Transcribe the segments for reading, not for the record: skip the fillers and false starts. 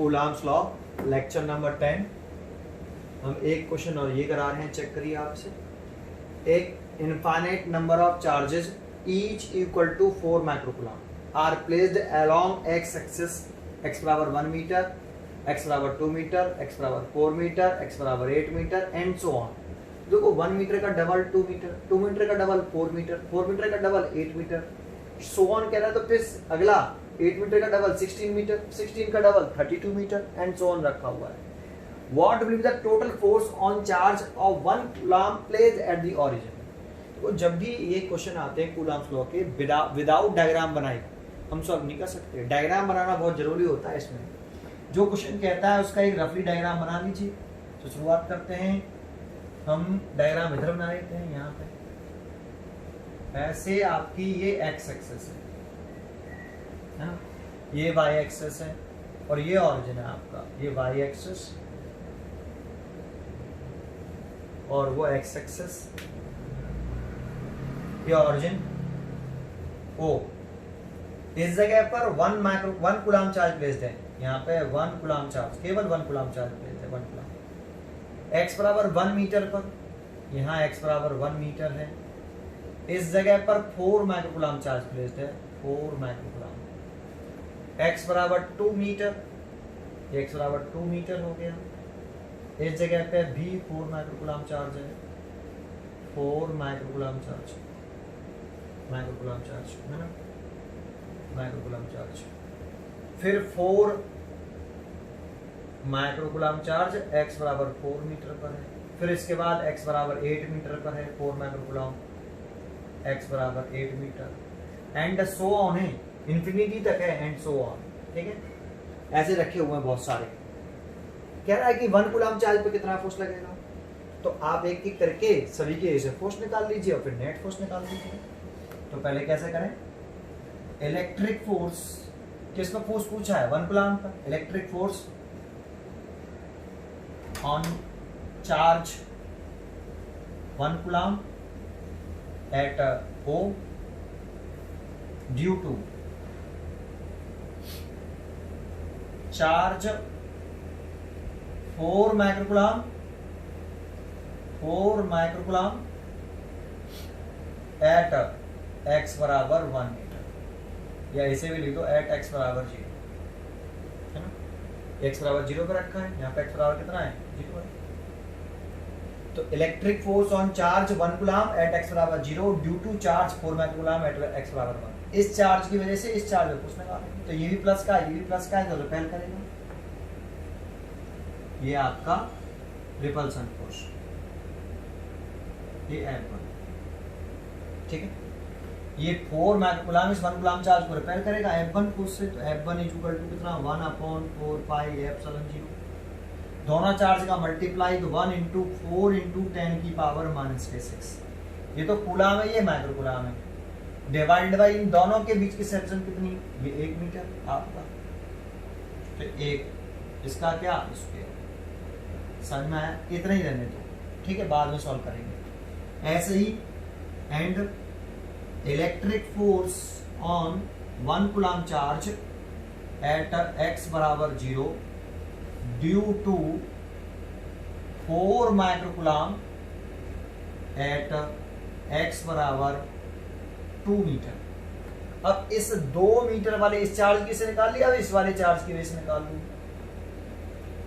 Coulombs law lecture number 10। हम एक question और ये करा रहे हैं, चेक करिए आपसे। एक infinite number of charges each equal to 4 microcoulomb are placed along x axis, x बराबर 1 मीटर, x बराबर 2 मीटर, x बराबर 4 मीटर, x बराबर 8 मीटर एंड सो ऑन। देखो 1 मीटर का डबल 2 मीटर, 2 मीटर का डबल 4 मीटर, 4 मीटर का double 8 metre, so on कह रहा है। तो फिर अगला 8 मीटर का डबल 16 मीटर, 16 का double 32 metre and so on रखा हुआ है। What will be the total force on charge of 1 coulomb placed at the origin? तो जब भी ये क्वेश्चन आते हैं कूलम्स लॉ के विदाउट डायग्राम बनाए हम सॉल्व नहीं कर सकते। डायग्राम बनाना बहुत जरूरी होता है इसमें। जो क्वेश्चन कहता है उसका एक रफली डायग्राम बना लीजिए। तो शुरुआत करते हैं, हम डायग्राम इधर बना लेते हैं। यहाँ पे ऐसे आपकी ये एक्स एक्सेस है ना, ये वाई एक्सेस है और ये ऑरिजिन है आपका, ये वाई एक्सेस और वो एक्स एक्सेस, ये ऑरिजिन ओ। इस जगह पर 1 कूलम्ब चार्ज प्लेस्ड है। यहाँ पे 1 कूलम्ब चार्ज, केवल 1 कूलम्ब चार्ज प्लेस्ड है, 1 कूलम्ब। एक्स बराबर 1 मीटर पर, यहाँ एक्स बराबर 1 मीटर है। इस जगह पर 4 माइक्रोकूलम्ब चार्ज प्लेस्ड है, 4 माइक्रोकूलम्ब। एक्स बराबर 2 मीटर, एक्स बराबर 2 मीटर हो गया। इस जगह पे भी 4 माइक्रोकूलम्ब चार्ज है, 4 माइक्रोकूलम्ब चार्ज, माइक्रोकूलम्ब चार्ज है ना, माइक्रोकूलम्ब चार्ज। फिर 4 माइक्रोकूलम्ब चार्ज एक्स बराबर 4 मीटर पर है। फिर इसके बाद एक्स बराबर 8 मीटर पर है, 4 माइक्रोकूलम्ब, एक्स बराबर 8 मीटर एंड सो ऑन है, इंफिनिटी तक है एंड सो ऑन। ठीक है, ऐसे रखे हुए हैं बहुत सारे। कह रहा है कि 1 कूलम्ब चार्ज पे कितना फोर्स लगेगा, तो आप एक एक करके सभी के ऐसे फोर्स निकाल लीजिए और फिर नेट फोर्स निकाल लीजिए। तो पहले कैसे करें, इलेक्ट्रिक फोर्स, किस पर फोर्स पूछा है, 1 कूलम्ब पर। Electric force on charge 1 coulomb at O due to charge 4 microcoulomb, 4 microcoulomb at x बराबर 1 मीटर, या इसे भी लिख दो एट x बराबर 0, है ना। x बराबर 0 पर रखा है, यहाँ पे x बराबर कितना है, 0 है। तो electric force on charge 1 coulomb at x बराबर 0 due to charge 4 microcoulomb at x बराबर 1। इस चार्ज की वजह से इस चार्ज में फोर्स निकालेंगे। तो ये भी प्लस का है, ये भी प्लस का है, तो रिपेल करेगा। ये आपका रिपल्सन फोर्स, ये F1, ठीक है। ये 4 माइक्रोकूलम्ब इस 1 कूलम्ब चार्ज को रिपेल करेगा F1 फोर्स से। तो F1 इक्वल टू कितना, 1/4 पाई एप्सिलॉन 0। दोनों चार्ज का मल्टीप्लाई, तो 1 × 4 × 10 की पावर -6। ये तो कूलम्ब है, ये माइक्रोकूलम्ब है। डिवाइड बाई इन दोनों के बीच की सेक्शन कितनी, ये 1 मीटर आपका। तो 1 इसका क्या, स्क्वायर। समझ में आया, इतना ही रहने दो, ठीक है, बाद में सॉल्व करेंगे। ऐसे ही and electric force on 1 coulomb charge at x बराबर 0 due to 4 microcoulomb at x बराबर 2 मीटर। अब इस 2 मीटर वाले इस चार्ज की से निकाल लिया, अब इस वाले चार्ज की से निकाल लूं।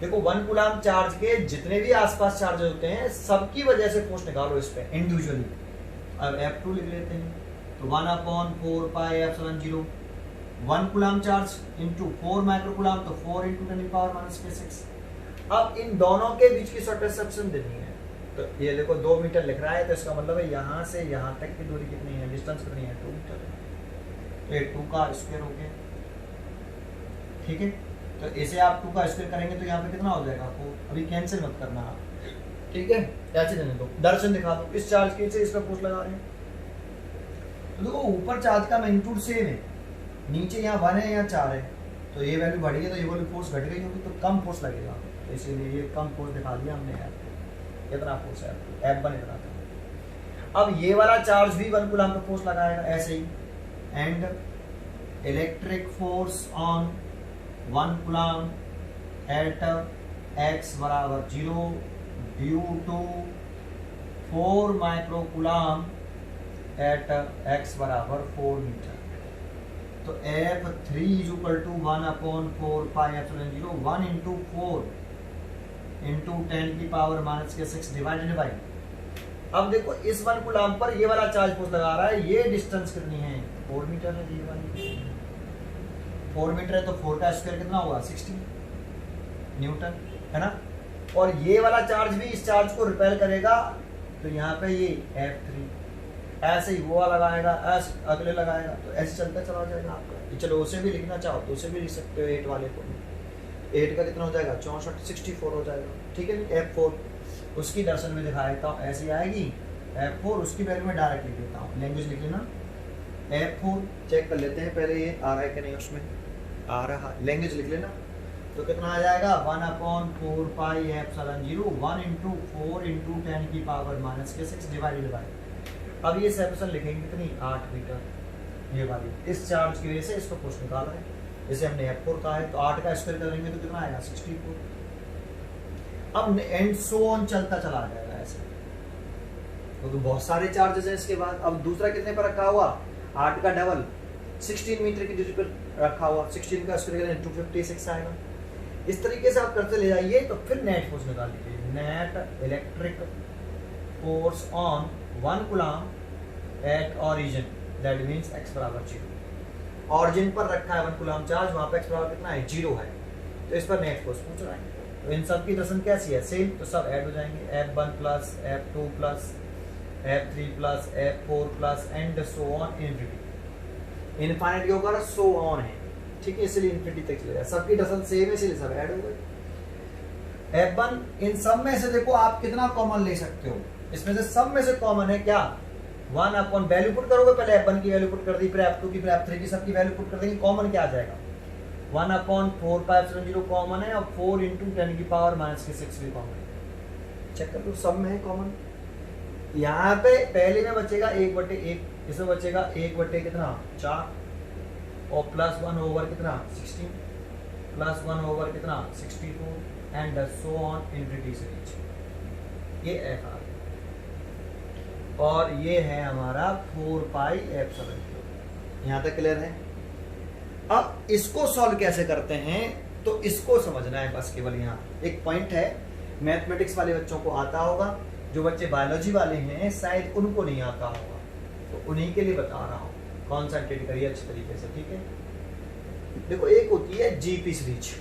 देखो 1 कूलम्ब चार्ज के जितने भी आसपास चार्जेस होते हैं सबकी वजह से फोर्स निकालो इस पे इंडिविजुअली। अब F2 लिख लेते हैं, तो 1/4 pi epsilon 0, 1 coulomb charge into 4 माइक्रोकूलम्ब, तो 4 × 10⁻⁻⁶। अब इन दोनों के बीच की शॉर्टेस्ट सेक्शन देनी है। तो ये देखो 2 मीटर लिख रहा है, तो इसका मतलब है यहाँ से यहाँ तक की दूरी कितनी है, डिस्टेंस कितनी है, 2 मीटर है। तो ये 2 का स्क्वायर हो गया, ठीक है। तो इसे आप 2 का स्क्वायर करेंगे तो यहाँ पे कितना हो जाएगा, 4। अभी कैंसिल मत करना आप, ठीक है। ऐसे देने दो, दर्शन दिखा दो। इस चार्ज के से इस पर फोर्स लगा रहे हैं, तो देखो ऊपर चार्ज का मैग्नीट्यूड सेम है, नीचे यहाँ 1 है, यहाँ 4 है। तो ये वैल्यू बढ़ गई तो ये वाली फोर्स घट गई होगी, तो कम फोर्स लगेगा। तो इसीलिए ये कम फोर्स दिखा दिया हमने यार। कितना फोर्स है, F1 इतना था। अब ये वाला चार्ज भी 1 कूलम्ब पे फोर्स लगाएगा ऐसे ही। And electric force on 1 coulomb at x बराबर 0 due to 4 microcoulomb at x बराबर 4 मीटर। तो F3 is equal to 1/4 pi epsilon 0 1 into 4 into 10 की पावर -6 डिवाइडेड बाई। अब देखो इस 1 कूलम पर ये वाला चार्ज फोर्स लगा रहा है, ये डिस्टेंस कितनी है 4 मीटर है, ये वाली 4 मीटर है तो 4 का स्क्वायर कितना होगा 60 न्यूटन है ना। और ये वाला चार्ज भी इस चार्ज को रिपेल करेगा, तो यहाँ पे ये F3 ऐसे ही वो लगाएगा, ऐसे अगले लगाएगा, तो ऐसे चलता चला जाएगा आपका। चलो उसे भी लिखना चाहो तो उसे भी लिख सकते हो 8 वाले को। 8 का कितना हो जाएगा 64 64 हो जाएगा, ठीक है। F4 उसकी दर्शन में दिखा देता हूँ, ऐसी आएगी F4, उसकी वैल्यू में डायरेक्ट लिख देता हूँ, लैंग्वेज लिख लेना। F4 चेक कर लेते हैं पहले ये आ रहा है कि नहीं, उसमें आ रहा, लैंग्वेज लिख लेना। तो कितना आ जाएगा 1/4 पाई एप्सिलॉन 0 1 इंटू 4 इंटू 10 की पावर -6 डिवाइडेड बाई। अब ये सेपरेशन लिखेंगे कितनी 8 मीटर, ये वाली इस चार्ज की वजह से इसको कुछ निकाला है, जैसे हमने F4 कहा है, तो 8 का स्क्वायर करेंगे तो कितना आएगा 64। अब एंड सो ऑन चलता चला जाएगा ऐसे, तो बहुत सारे चार्जेस हैं इसके बाद। अब दूसरा कितने पर रखा हुआ 8 का डबल 16 मीटर की दूरी पर रखा हुआ, 16 का स्क्वायर करेंगे 256 आएगा। इस तरीके से आप करते ले जाइए, तो फिर नेट फोर्स निकाल लीजिए। Net electric force on 1 coulomb at origin, that means x बराबर 0। ऑरिजिन पर रखा है 1 कूलम चार्ज, वहां पे x बराबर कितना है 0 है, तो इस पर नेट फोर्स पूछ रहा है। तो इन सब की दर्शन कैसी है सेम, तो सब ऐड हो जाएंगे, F1 plus F2 plus F3 plus F4 plus and so on infinity. Infinite के ऊपर सो ऑन है, ठीक है, इसलिए इनफिनिटी तक चलेगा। सबकी दर्शन सेम है इसलिए सब ऐड हो गए। F1 इन सब में से देखो आप कितना कॉमन ले सकते हो, इसमें से सब में से कॉमन है क्या 1 अपॉन वैल्यू पुट करोगे, पहले F1 की वैल्यू पुट कर दी, फिर F2 की, फिर F3 की, सबकी वैल्यू पुट कर देंगे, कॉमन क्या आ जाएगा 1/4 पाई एप्सिलॉन 0 कॉमन है, और 4 इंटू 10 की पावर -6 भी कॉमन है। चेक कर लो सब में है कॉमन। यहाँ पे पहले में बचेगा 1/1, इसमें बचेगा 1/ कितना 4, और प्लस 1 ओवर कितना 16, प्लस 1 ओवर कितना 64 एंड सो ऑन इनफिनिटी से नीचे। ये F आ गया, और ये है हमारा 4 पाई एप्सिलॉन 0। यहाँ तक क्लियर है। अब इसको सॉल्व कैसे करते हैं, तो इसको समझना है बस केवल। यहाँ एक पॉइंट है, मैथमेटिक्स वाले बच्चों को आता होगा, जो बच्चे बायोलॉजी वाले हैं शायद उनको नहीं आता होगा, तो उन्हीं के लिए बता रहा हूँ, कॉन्सेंट्रेट करिए अच्छे तरीके से, ठीक है। देखो एक होती है जीपी सीरीज,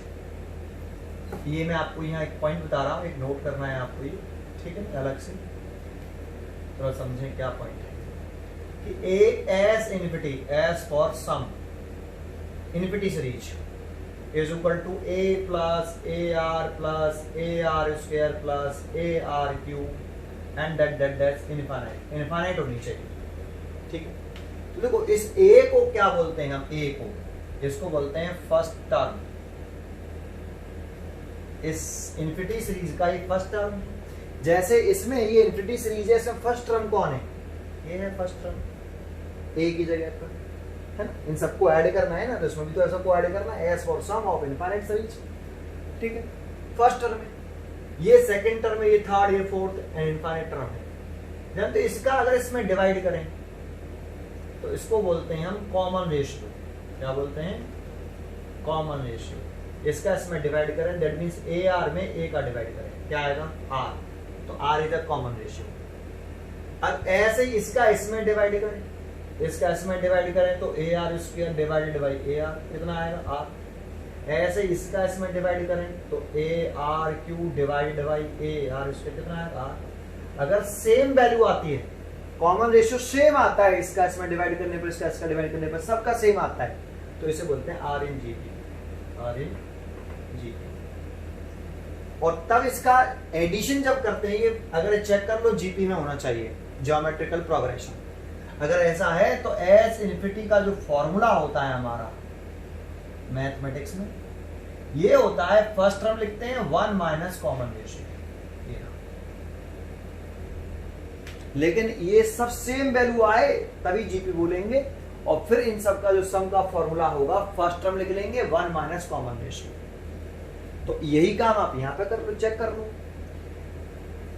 ये मैं आपको यहाँ एक पॉइंट बता रहा हूँ, एक नोट करना है आपको ये, ठीक है, अलग से थोड़ा समझें क्या पॉइंट है कि a S infinity, S for sum infinity series is equal to a plus a r square plus a r cube and that infinite होनी चाहिए, ठीक है। तो देखो इस ए को क्या बोलते हैं हम, ए को इसको बोलते हैं फर्स्ट टर्म, इस इनफिनिटी सीरीज का एक फर्स्ट टर्म। जैसे इसमें ये इनफिनिटी सीरीज है, इसमें फर्स्ट टर्म कौन है, ये है फर्स्ट टर्म ए की जगह पर, है ना। इन सबको ऐड करना है ना, तो इसमें भी तो ऐसा को ऐड करना है, S for sum of infinite series, ठीक है। फर्स्ट टर्म है, ये सेकंड टर्म है, ये थर्ड, ये फोर्थ एंड इनफाइनाइट टर्म है। जब तो इसका अगर इसमें डिवाइड करें तो इसको बोलते हैं हम कॉमन रेशियो। क्या बोलते हैं, कॉमन रेशियो। इसका इसमें डिवाइड करें, दैट मींस ए आर में ए का डिवाइड करें, क्या आएगा आर, तो r is the common ratio. अब ऐसे ही इसका इसमें डिवाइड करें, इसका इसमें डिवाइड करें तो ए r square divided by A R, कितना आएगा आर। ऐसे इसका इसमें डिवाइड करें तो A R Q divided by A r square, कितना आएगा आर। अगर सेम वैल्यू आती है, कॉमन रेशियो सेम आता है, इसका इसमें डिवाइड करने पर, इसका इसका डिवाइड करने पर सबका सेम आता है, तो इसे बोलते हैं r in GP, r in GP. और तब इसका एडिशन जब करते हैं, ये अगर चेक कर लो जीपी में होना चाहिए, ज्योमेट्रिकल प्रोग्रेशन। अगर ऐसा है तो एस इनफिनिटी का जो फॉर्मूला होता है हमारा मैथमेटिक्स में, ये होता है फर्स्ट टर्म लिखते हैं 1 माइनस कॉमन रेशियो। लेकिन ये सब सेम वैल्यू आए तभी जीपी बोलेंगे, और फिर इन सब का जो सम का फॉर्मूला होगा, फर्स्ट टर्म लिख लेंगे 1 माइनस कॉमन रेशियो। तो यही काम आप यहाँ पे कर लो, चेक कर लो।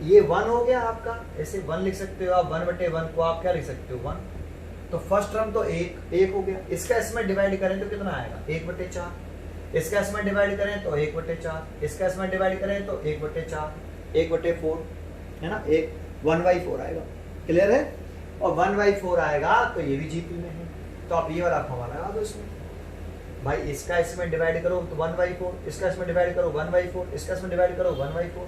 ये 1 हो गया आपका, ऐसे 1 लिख सकते हो आप, 1/1 को आप क्या लिख सकते हो 1। तो फर्स्ट टर्म तो एक हो गया, इसका इसमें डिवाइड करें तो कितना आएगा 1/4, इसका इसमें डिवाइड करें तो 1/4, इसका इसमें डिवाइड करें तो 1/4, 1/4 है ना, 1/4 आएगा। क्लियर है? और 1/4 आएगा तो ये भी जीपी में है, तो आप ये वाला फॉर्मूला लगा दो इसमें। भाई इसका इसमें डिवाइड करो तो 1/4, इसका इसमें डिवाइड करो 1/4, इसका इसमें डिवाइड करो 1/4,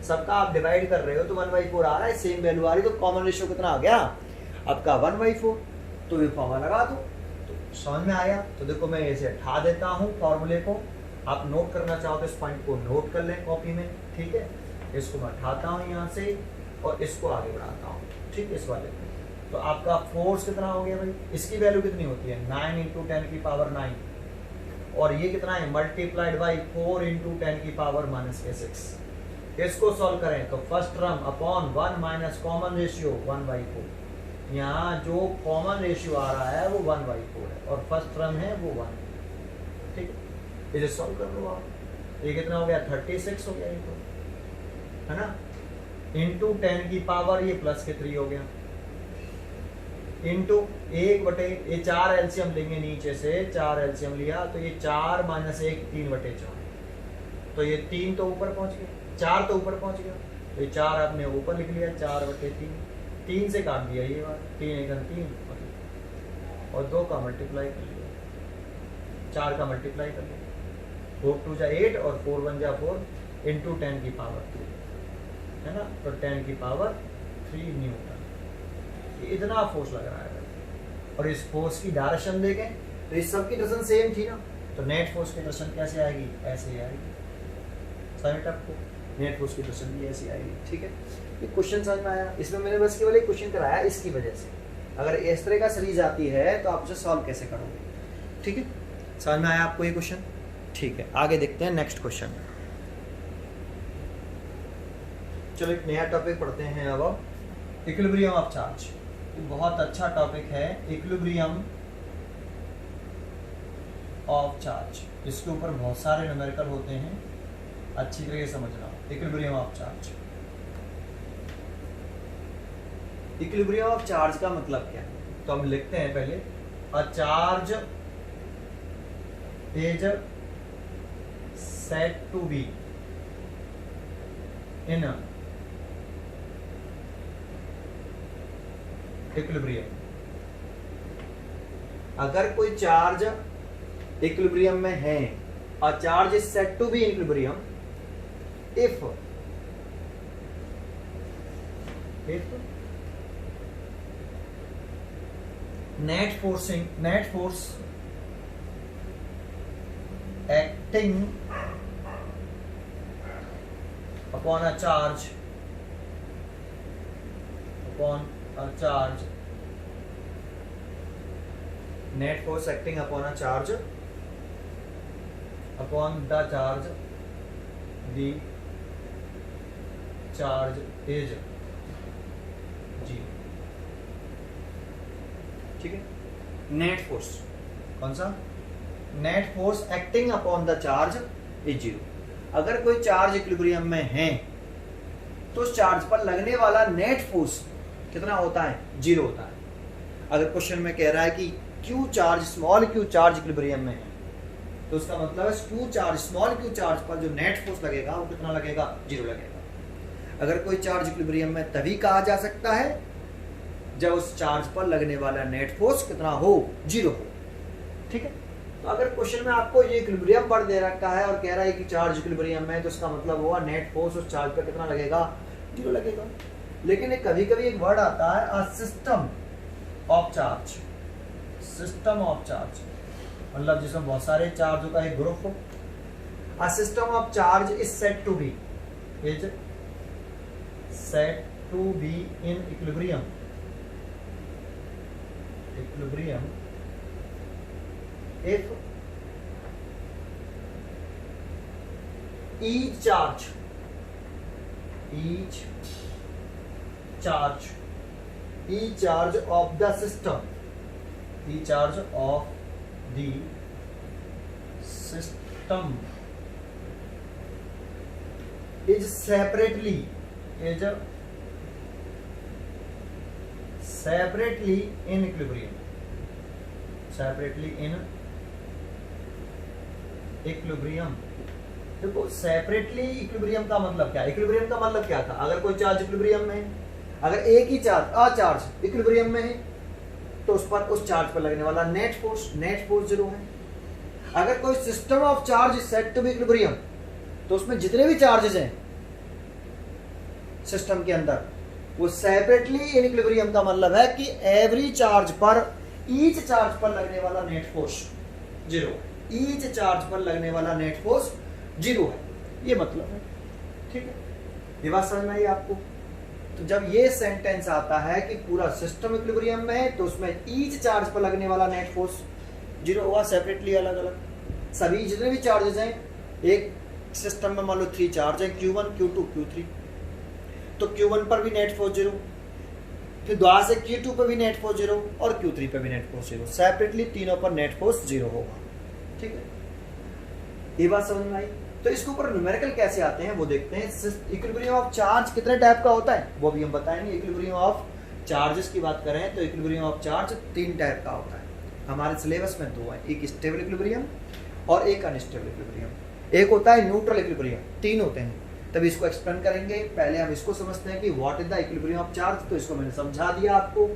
सबका आप डिवाइड कर रहे हो तो 1/4 आ रहा है, सेम वैल्यू आ रही, तो कॉमन रेशियो कितना आ गया आपका 1/4। तो ये फॉर्मूला लगा दो, तो समझ में आया। तो देखो मैं ऐसे हटा देता हूँ फॉर्मूले को, आप नोट करना चाहो तो इस पॉइंट को नोट कर लें कॉपी में, ठीक है। इसको मैं हटाता हूँ यहाँ से और इसको आगे बढ़ाता हूँ, ठीक है, इस वाले को। तो आपका फोर्स कितना हो गया भाई, इसकी वैल्यू कितनी होती है 9 × 10⁻⁹, और ये कितना है मल्टीप्लाइड बाई 4 × 10⁻⁻6। इसको सॉल्व करें तो first term upon 1 minus common ratio 1/4। यहाँ जो कॉमन रेशियो आ रहा है वो 1/4 है और फर्स्ट टर्म है वो 1, ठीक है। इसे सॉल्व कर लो आप। ये कितना हो गया 36 हो गया, ये तो है ना, इंटू 10 की पावर ये प्लस के 3 हो गया, इंटू 1/, ये 4 एलसीएम लेंगे नीचे से, 4 एलसीएम लिया तो ये 4 - 1 3/4, तो ये 3 तो ऊपर पहुंच गया, 4 तो ऊपर पहुंच गया, तो ये 4 आपने ऊपर लिख लिया, 4/3, 3 से काट दिया ये बात, 3 × 3 और 2 का मल्टीप्लाई कर लिया, 4 का मल्टीप्लाई कर लिया, 4 × 2 = 8 और 4 × 1 = 4 इंटू 10 की पावर 3, है ना, तो 10 की पावर 3 न्यूटन। इतना फोर्स लग रहा है। और इस फोर्स की डायरेक्शन देखें तो इस सब की डायरेक्शन सेम थी ना, तो नेट फोर्स की डायरेक्शन कैसे आएगी, ऐसे ही आएगी। समझ आपको, नेट फोर्स की डायरेक्शन भी ऐसी आएगी, ठीक है। ये क्वेश्चन समझ में आया। इसमें मैंने बस केवल एक क्वेश्चन कराया इसकी वजह से, अगर इस तरह का सीरीज आती है तो आप उसे सॉल्व कैसे करोगे, ठीक है। समझ में आया आपको ये क्वेश्चन, ठीक है। आगे देखते हैं नेक्स्ट क्वेश्चन। चलो एक नया टॉपिक पढ़ते हैं अब, इक्विलिब्रियम ऑफ चार्ज। बहुत अच्छा टॉपिक है इक्विलिब्रियम ऑफ चार्ज। इसके ऊपर बहुत सारे न्यूमेरिकल होते हैं, अच्छी तरह से समझना। Equilibrium of charge, equilibrium of charge का मतलब क्या है, तो हम लिखते हैं पहले, a charge is said to be in equilibrium. अगर कोई चार्ज इक्विलिब्रियम में है, a charge is said to be in equilibrium if net force acting upon a charge net force acting upon a charge upon the charge, the charge is 0, ठीक है। Net force कौन सा, net force acting upon the charge is 0। अगर कोई charge equilibrium में है तो उस चार्ज पर लगने वाला नेट फोर्स कितना होता है, 0 होता है। अगर क्वेश्चन में कह रहा है कि Q charge, small Q charge equilibrium में है, तो उसका मतलब है Q charge, small Q charge पर जो नेट फोर्स लगेगा वो कितना लगेगा, 0 लगेगा। अगर कोई चार्ज इक्विलिब्रियम में तभी कहा जा सकता है जब उस चार्ज पर लगने वाला नेट फोर्स कितना हो, 0 हो, ठीक है। तो अगर क्वेश्चन में आपको ये इक्विलिब्रियम पर दे रखा है और कह रहा है कि चार्ज इक्विलिब्रियम में, तो इसका मतलब हुआ नेट फोर्स उस चार्ज पर कितना लगेगा, 0 लगेगा। लेकिन कभी कभी एक वर्ड आता है a system of charge, system of charge मतलब जिसमें बहुत सारे चार्जों का एक ग्रुप हो। A system of charge is said to be, is said to be in equilibrium if each charge of the system, each charge of the system is separately in equilibrium, separately in equilibrium. देखो separately equilibrium का मतलब क्या है? Equilibrium का मतलब क्या था? अगर कोई चार्ज इक्विलिब्रियम में है, अगर एक ही चार्ज अचार्ज इक्विलिब्रियम में है तो उस चार्ज पर लगने वाला नेट फोर्स 0 है। अगर कोई system of charge is set to be equilibrium तो उसमें जितने भी चार्जेस हैं सिस्टम के अंदर वो सेपरेटली इन इक्विलिब्रियम का मतलब है कि एवरी चार्ज पर ईच चार्ज पर लगने वाला नेट फोर्स 0 है, ईच चार्ज पर लगने वाला नेट फोर्स 0 है, ये मतलब है। ठीक है, ये बात समझ में आई आपको? तो जब ये सेंटेंस आता है कि पूरा सिस्टम इक्विलिब्रियम में है तो उसमें ईच चार्ज पर लगने वाला नेट फोर्स 0 हुआ, सेपरेटली अलग अलग। सभी जितने भी चार्जेस हैं एक सिस्टम में, मान लो 3 चार्ज है, Q1 Q2 Q3, तो Q1 पर भी नेट फोर्स 0, फिर द्वारा से Q2 पर भी नेट फोर्स 0 और Q3 पर भी नेट फोर्स 0, सेपरेटली तीनों पर नेट फोर्स 0 होगा। ठीक है, ये बात समझ में आई? तो इसके ऊपर न्यूमेरिकल कैसे आते हैं वो देखते हैं। इक्विलिब्रियम ऑफ चार्ज कितने टाइप का होता है वो भी हम बताएंगे। इक्विलिब्रियम ऑफ चार्जेस की बात करें तो इक्विलिब्रियम ऑफ चार्ज 3 टाइप का होता है। हमारे सिलेबस में 2 है, एक स्टेबल इक्विलिब्रियम और एक अनस्टेबल इक्विलिब्रियम। एक होता है न्यूट्रल इक्विलिब्रियम, 3 होते हैं। तभी इसको एक्सप्लेन करेंगे। पहले हम इसको समझते हैं कि what is the equilibrium of charge, तो इसको मैंने समझा दिया आपको।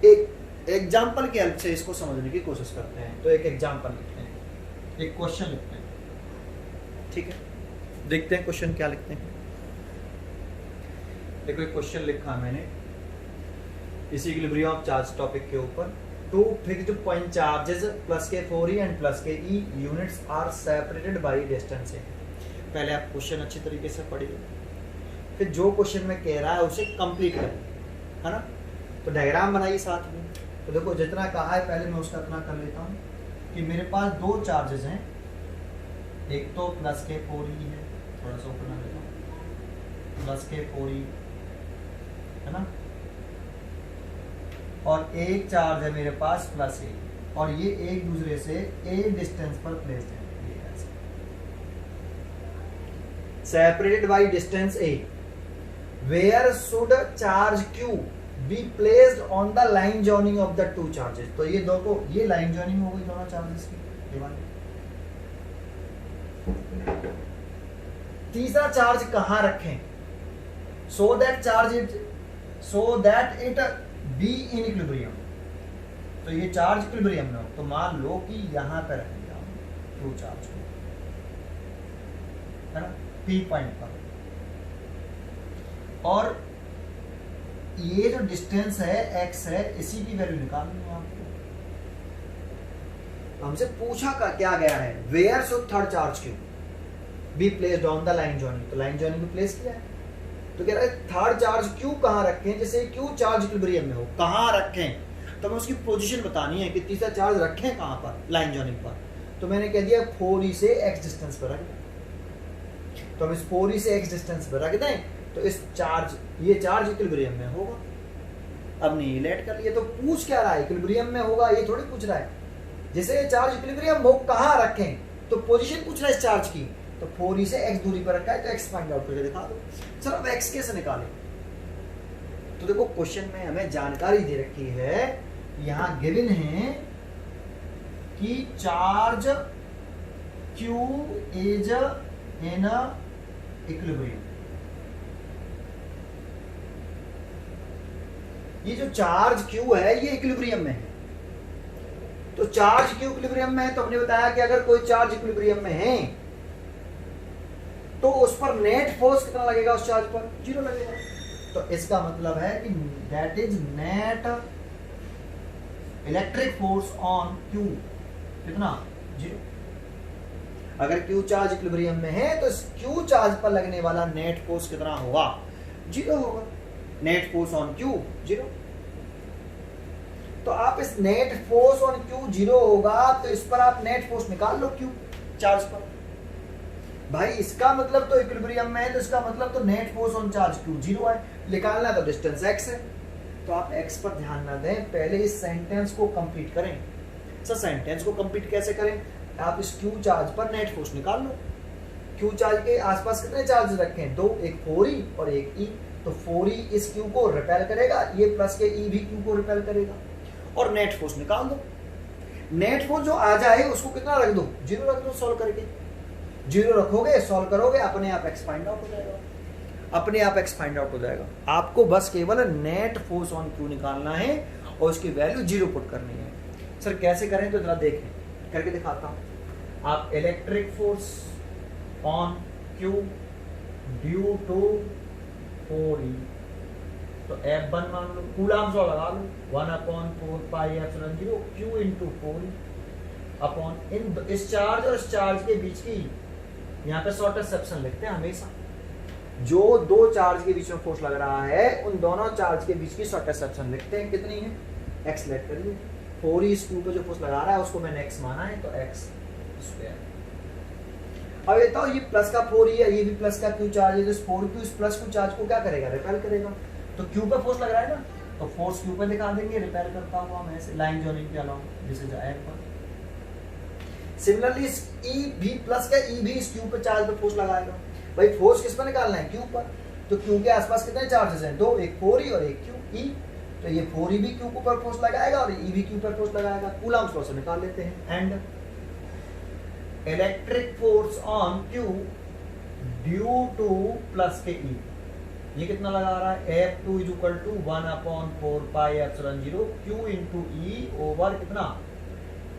एक एग्जाम्पल की हेल्प से इसको समझने की कोशिश करते हैं। तो एक एग्जाम्पल लिखते हैं, एक क्वेश्चन लिखते हैं। ठीक है, देखते हैं क्वेश्चन क्या लिखते हैं। देखो एक क्वेश्चन लिखा मैंने इसी इक्विलिब्रियम ऑफ चार्ज टॉपिक के ऊपर। 2 fixed point charges plus k 4e and plus k e units are separated by distance. पहले आप क्वेश्चन अच्छी तरीके से पढ़िए, फिर जो क्वेश्चन में कह रहा है उसे कंप्लीट करिए, है ना। तो डायग्राम बनाइए साथ में। तो देखो जितना कहा है पहले मैं उसका इतना कर लेता हूँ कि मेरे पास 2 चार्जेस हैं, एक तो प्लस के 4e है, थोड़ा सा ऊपर ना लेता हूँ, प्लस के 4e है ना, और एक चार्ज है मेरे पास प्लस ए, और ये एक दूसरे से ए डिस्टेंस पर प्लेस्ड है। Separated by distance a, where should charge Q be placed on the line joining of the 2 charges. तो ये दो को, ये लाइन जॉइनिंग हो गई दोनों चार्जेस की। तीसरा चार्ज कहां रखें? So that it be in equilibrium. तो ये चार्ज इक्विलिब्रियम में हो, तो मान लो कि यहां पे रखेंगे हम 2 चार्ज को, है ना, P पॉइंट पर। और ये जो डिस्टेंस है x है, इसी की वैल्यू निकालनी है आपको। हमसे पूछा का क्या गया है, where should third charge Q be placed on the line joining. तो लाइन जॉइनिंग को प्लेस किया है, तो कह रहा है थर्ड चार्ज Q कहां रखें। जैसे Q चार्ज इक्विलिब्रियम में हो, कहां रखें, तो हमें उसकी पोजीशन बतानी है कि तीसरा चार्ज रखें कहां पर, लाइन जॉइनिंग पर। तो मैंने कह दिया 4e से x डिस्टेंस पर रख दें। तो हम इस 4e से x डिस्टेंस पर रख दें तो इस चार्ज, ये चार्ज इक्विलिब्रियम में होगा। अब नहीं लेट कर लिया, तो पूछ क्या रहा है, इक्विलिब्रियम में होगा ये थोड़ी पूछ रहा है। जैसे ये चार्ज इक्विलिब्रियम हो, कहां रखें, तो पोजीशन पूछ रहा है इस चार्ज की। तो 4e से x दूरी पर रखा है, तो x फाइंड आउट करके दिखा दो। चलो अब x कैसे निकालें। तो देखो क्वेश्चन में हमें जानकारी दे रखी है, यहां गिवन है कि charge Q is in equilibrium. ये जो चार्ज Q है ये इक्विलिब्रियम में है। तो चार्ज Q इक्विलिब्रियम में है, तो हमने बताया कि अगर कोई चार्ज इक्विलिब्रियम में है तो उस पर नेट फोर्स कितना लगेगा, उस चार्ज पर 0 लगेगा। तो इसका मतलब है कि that is net electric force on Q कितना, 0। अगर Q चार्ज इक्विलिब्रियम में है तो इस Q चार्ज पर लगने वाला नेट फोर्स कितना होगा, 0 होगा। Net force on Q 0। तो आप इस नेट फोर्स ऑन Q 0 होगा, तो इस पर आप नेट फोर्स निकाल लो Q चार्ज पर। भाई इसका मतलब तो इक्विलिब्रियम में है, तो इसका मतलब तो net force on charge Q 0 है, निकालना तो डिस्टेंस x है। तो आप x पर ध्यान ना दें, पहले इस सेंटेंस को कंप्लीट करें। सर सेंटेंस को कंप्लीट कैसे करें, आप इस Q चार्ज पर नेट फोर्स निकाल लो। क्यू चार्ज के आसपास कितने चार्ज रखे हैं? 2, एक 4e और एक e। तो 4e इस क्यू को रिपेल करेगा, ये प्लस के e भी क्यू को रिपेल करेगा। और नेट फोर्स निकाल दो। नेट फोर्स जो आ जाए उसको कितना रख दो? 0 रख दो सॉल्व करके। 0 रखोगे, सॉल्व करोगे, अपने आप x फाइंड आउट हो जाएगा, अपने आप x फाइंड आउट हो जाएगा। आपको बस केवल नेट फोर्स ऑन क्यू निकालना है और उसकी वैल्यू 0 पुट करनी है। सर कैसे करें? तो जरा देखें, करके दिखाता हूं। आप electric force on Q due to 4e, तो F1 मान लो, कूलम्ब लॉ लगा लो, 1/4 pi epsilon 0 Q into 4e upon इस चार्ज और इस चार्ज के बीच की, यहाँ पे शॉर्टेस्ट सेक्शन लिखते हैं हमेशा। जो दो चार्ज के बीच में फोर्स लग रहा है उन दोनों चार्ज के बीच की शॉर्टेस्ट सेक्शन लिखते हैं। कितनी है? x लेट करिए। 4e इस क्यू पे जो फोर्स लगा रहा है उसको मैंने x माना है, तो x स्क्वायर। अब ये तो ये प्लस का 4e है, ये भी प्लस का क्यू चार्ज है, तो इस 4q इस प्लस क्यू चार्ज को क्या करेगा? रिपेल करेगा। तो क्यू पे फोर्स लग रहा है ना, तो फोर्स क्यू पे दिखा देंगे रिपेल करता हुआ मैं ऐसे लाइन जॉइनिंग के अलावा, दिस इज F1। सिमिलरली इस e भी प्लस का e भी इस क्यू पे चार्ज पे फोर्स लगाएगा। भाई फोर्स किस पर निकालना है? क्यू पर। तो क्यू के आसपास कितने चार्जेस हैं? 2, एक 4e और एक क्यू e। तो ये 4e भी क्यू पर फोर्स लगाएगा और e भी क्यू पर फोर्स लगाएगा। कूलम्ब लॉ से निकाल लेते हैं। And electric force on Q due to plus k e, ये कितना लगा रहा है? F2 is equal to 1/4 pi epsilon 0 Q into e over कितना?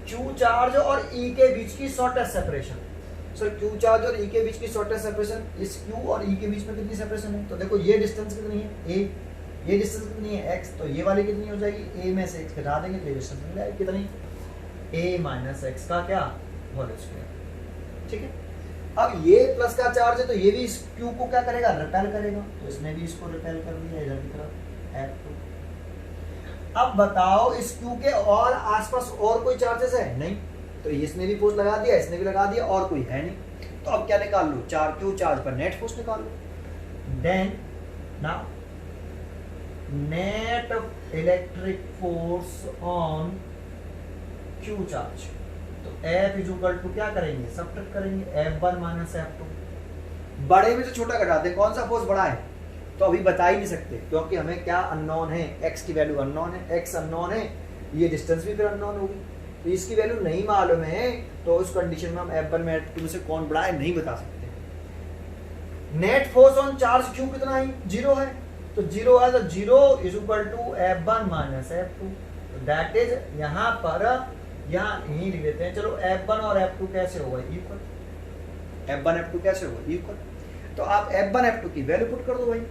Q चार्ज और E के बीच की shortest separation. Sir Q charge और E के बीच की शॉर्टेस्ट सेपरेशन, इस Q और E के बीच में कितनी सेपरेशन है? तो देखो ये डिस्टेंस कितनी है? A। ये डिस्टेंस कितनी है? x। तो ये वाली कितनी हो जाएगी? a में से x घटा देंगे तो ये डिस्टेंस मिल जाएगी कितनी? a माइनस x का क्या? Whole square. ठीक है। अब ये प्लस का चार्ज है तो ये भी इस q को क्या करेगा? रिपेल करेगा। तो इसने भी इसको रिपेल कर दिया इधर की तरफ F2। अब बताओ इस q के और आसपास और कोई चार्जेस है? नहीं। तो इसने भी फोर्स लगा दिया, इसने भी लगा दिया, और कोई है नहीं। तो अब क्या निकाल लो? q चार्ज पर नेट फोर्स निकाल लो। Then now net electric force on q charge, तो F इज इक्वल टू क्या करेंगे? सब्ट्रैक्ट करेंगे, F1 माइनस F2। बड़े में से छोटा घटाते हैं, कौन सा फोर्स बड़ा है? तो अभी बता ही नहीं सकते क्योंकि हमें क्या अननोन है, x की वैल्यू अननोन है, x अननोन है, ये डिस्टेंस भी फिर अननोन होगी। तो इसकी वैल्यू नहीं मालूम है तो उस कंडीशन में हम F1 में F2 में से कौन बड़ा है नहीं बता सकते। Net force on charge Q कितना है? 0 है। तो 0 है तो 0 is equal to F1 minus F2। That is यहाँ पर यहाँ यही लिख देते हैं। चलो F1 और F2 कैसे होगा? इक्वल। F1 F2 कैसे होगा? इक्वल। तो आप F1 F2 की वैल्यू पुट कर दो भाई।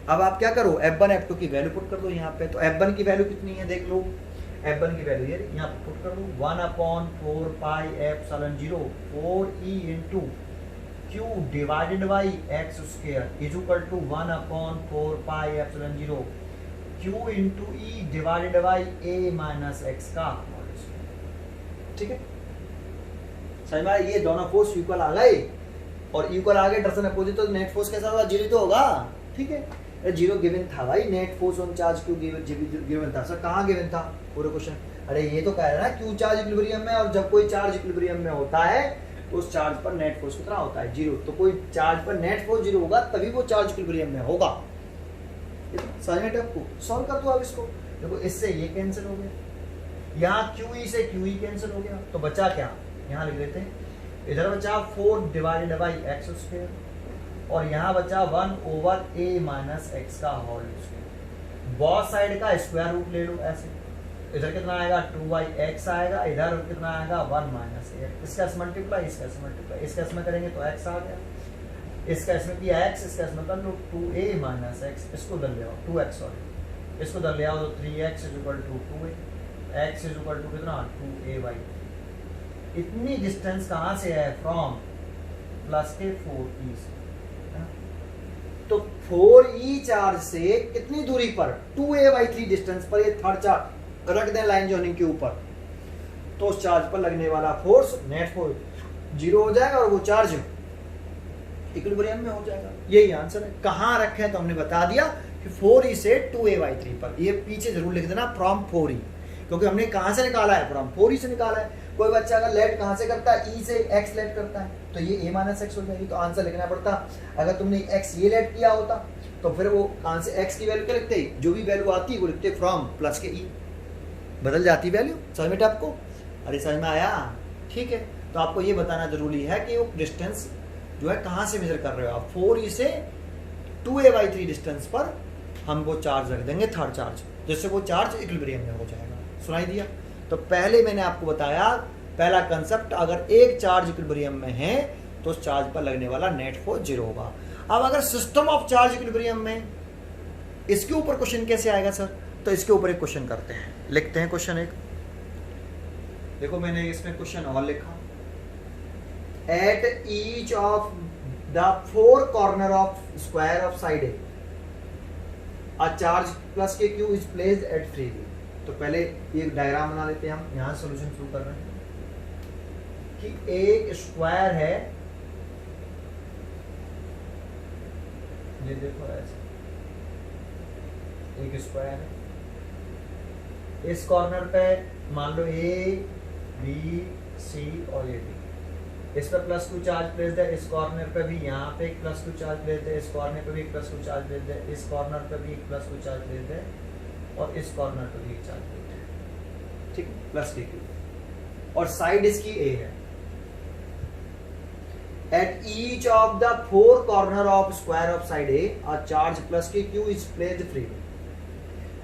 अब आप क्या करो? F1 F2 की वैल्यू पुट कर दो यहाँ पे। तो F1 की वैल्यू कितनी है देख लो। F1 की वैल्यू ये यहाँ पे पुट कर दो, 1/4 pi epsilon 0 4e into Q divided by x square is equal to 1/4 pi epsilon 0 Q into e divided by a minus x का। ठीक है, समझ में आया? ये दोनों फोर्स इक्वल आ गए और इक्वल आ गए डायरेक्शन अपोजिट, तो नेट फोर्स कैसा होगा? 0 तो होगा। ठीक है, 0 गिवन था भाई। Net force on charge Q given था। सर कहाँ गिवन था पूरे क्वेश्चन? अरे ये तो कह रहा है ना क्यू चार्ज इक्विलिब्रियम में, और जब कोई चार्ज इक्विलिब्रियम में होता है तो उस चार्ज पर नेट फोर्स कितना होता है? 0। तो कोई चार्ज पर नेट फोर्स 0 होगा तभी वो चार्ज इक्विलिब्रियम में होगा। समझ में? आपको सॉल्व कर दो अब इसको। देखो इससे ये कैंसिल हो गया, यहाँ QE से QE कैंसिल हो गया, तो बचा क्या? यहाँ लिख देते हैं, इधर बचा 4 डिवाइडेड बाई x स्क्वायर और यहाँ बचा 1 ओवर a माइनस x का होल स्क्वायर। बोथ साइड का स्क्वायर रूट ले लो ऐसे। इधर कितना आएगा? 2x आएगा, इधर कितना आएगा? 1 माइनस a। इसका मल्टीप्लाई, इसका मल्टीप्लाई, इसका इसमें करेंगे तो x आ गया, इसका इसमें किया x, इसका इसमें कर लो 2a माइनस x, इसको दल ले आओ 2x, सॉरी इसको दल ले आओ तो 3x is equal to 2a, x is equal to कितना? 2ay। इतनी डिस्टेंस कहाँ से है? फ्रॉम प्लस के 4e से। तो 4e चार्ज से कितनी दूरी पर? 2a/3 डिस्टेंस पर ये थर्ड चार्ज रख दें लाइन जॉइनिंग के ऊपर, तो उस चार्ज पर लगने वाला फोर्स नेट फोर्स 0 हो जाएगा और वो चार्ज इक्विलिब्रियम में हो जाएगा। यही आंसर है। कहाँ रखे तो हमने बता दिया कि 4e से 2a/3 पर। ये पीछे जरूर लिख देना फ्रॉम 4e, क्योंकि हमने कहां से निकाला है? फ्रॉम 4e से निकाला है। कोई बच्चा अगर लेट कहाँ से करता है, ई से एक्स लेट करता है, तो ये ए माइनस एक्स हो जाएगी, तो आंसर लिखना पड़ता। अगर तुमने एक्स ये लेट किया होता तो फिर वो आंसर एक्स की वैल्यू क्या लिखते, जो भी वैल्यू आती है वो लिखते फ्रॉम प्लस के ई, बदल जाती वैल्यू। समझ में आपको? अरे समझ में आया? ठीक है, तो आपको ये बताना जरूरी है कि वो डिस्टेंस जो है कहाँ से मेजर कर रहे हो आप। 4e से 2a/3 डिस्टेंस पर हम वो चार्ज रख देंगे, थर्ड चार्ज, जिससे वो चार्ज इक्विलिब्रियम में हो जाएगा। सुनाई दिया? तो पहले मैंने आपको बताया पहला कंसेप्ट, अगर एक चार्ज इक्विलिब्रियम में है तो उस चार्ज पर लगने वाला नेट फोर्स 0 होगा। अब अगर सिस्टम ऑफ चार्ज इक्विलिब्रियम में, इसके ऊपर क्वेश्चन कैसे आएगा सर? तो इसके ऊपर एक क्वेश्चन करते हैं, लिखते हैं क्वेश्चन एक। देखो मैंने इसमें क्वेश्चन और लिखा, at each of the 4 corner of square of side a a charge plus के Q is placed at free b. तो पहले एक डायग्राम बना लेते हैं हम, यहां सॉल्यूशन शुरू कर रहे हैं कि एक स्क्वायर है, ये देखो ऐसे एक स्क्वायर है, इस कॉर्नर पे मान लो ए बी सी और ये डी, इस पर प्लस टू चार्ज प्लेस्ड है, इस कॉर्नर पे भी यहाँ पे एक प्लस टू चार्ज प्लेस्ड है, इस कॉर्नर पे भी एक प्लस टू चार्ज प्लेस्ड है, इस कॉर्नर पे भी एक प्लस टू चार्ज प्लेस्ड है और इस कॉर्नर पे भी एक चार्ज प्लेस्ड है, ठीक है, प्लस के क्यू, और साइड इसकी ए है। At each of the 4 corner of square of side a a charge plus के क्यू इज प्लेस्ड फ्री।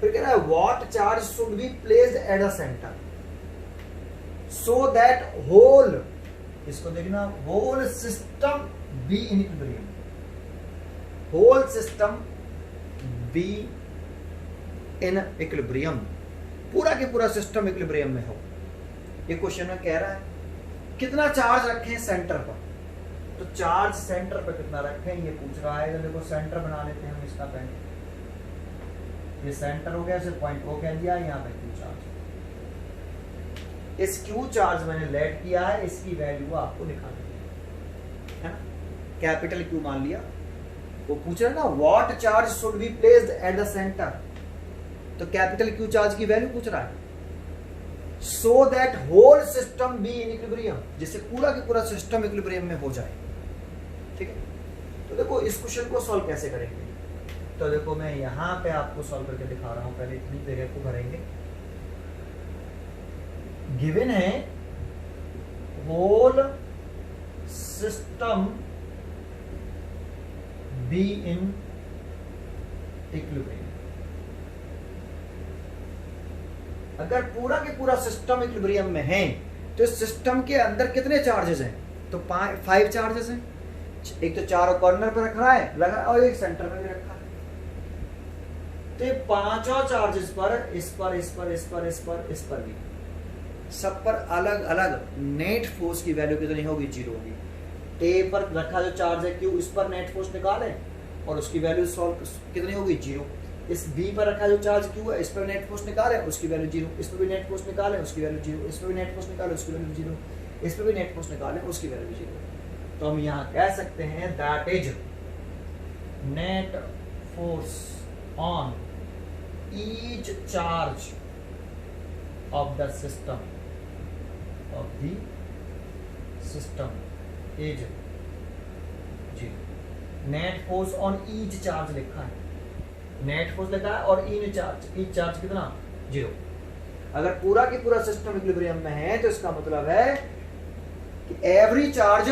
फिर कह रहा है what charge should be placed at the centre so that whole, इसको देखना, whole system be in equilibrium, whole system be in equilibrium, पूरा के पूरा सिस्टम इक्विलिब्रियम में हो। ये क्वेश्चन में कह रहा है कितना चार्ज रखें सेंटर पर, तो चार्ज सेंटर पर कितना रखें ये पूछ रहा है। तो देखो सेंटर बना लेते हैं हम इसका पहले, ये सेंटर हो गया, इसे पॉइंट ओ कह दिया, यहाँ पे क्यू चार्ज, इस क्यू चार्ज मैंने लेट किया है, इसकी वैल्यू आपको निकालनी है ना, कैपिटल क्यू मान लिया। वो पूछ रहा है ना what charge should be placed at the centre, तो कैपिटल क्यू चार्ज की वैल्यू पूछ रहा है, so that whole system be in equilibrium, जिससे पूरा की पूरा सिस्टम इक्विलिब्रियम में हो जाए। ठीक है, तो देखो इस क्वेश्चन को सॉल्व कैसे करेंगे, तो देखो मैं यहां पे आपको सॉल्व करके दिखा रहा हूं, पहले इतनी जगह को भरेंगे। गिवन है whole system be in equilibrium, अगर पूरा के पूरा सिस्टम इक्विलिब्रियम में है तो इस सिस्टम के अंदर कितने चार्जेस हैं, तो 5 चार्जेस हैं, एक तो चारों कॉर्नर पर रखा है लगा और एक सेंटर में भी रखा है, तो ये पांचों चार्जेस पर, इस पर, इस पर, इस पर, इस पर, इस पर भी, सब पर अलग अलग नेट फोर्स की वैल्यू कितनी होगी, 0 होगी। ए पर रखा जो चार्ज है क्यू, इस पर नेट फोर्स निकालें और उसकी वैल्यू सॉल्व कितनी होगी, 0। इस बी पर रखा जो चार्ज क्यू है, इस पर नेट फोर्स निकालें, उसकी वैल्यू 0, इस पर भी नेट फोर्स निकालें, उसकी वैल्यू 0, इस पर भी नेट फोर्स निकालें, उसकी वैल्यू 0, इस पर भी नेट फोर्स निकालें, उसकी वैल्यू 0। तो हम यहाँ कह सकते हैं that is net force on each charge of the system is 0। Net force on each charge लिखा है, नेट फोर्स लिखा है और ईच चार्ज कितना, 0। अगर पूरा की पूरा सिस्टम इक्विलिब्रियम में है तो इसका मतलब है कि एवरी चार्ज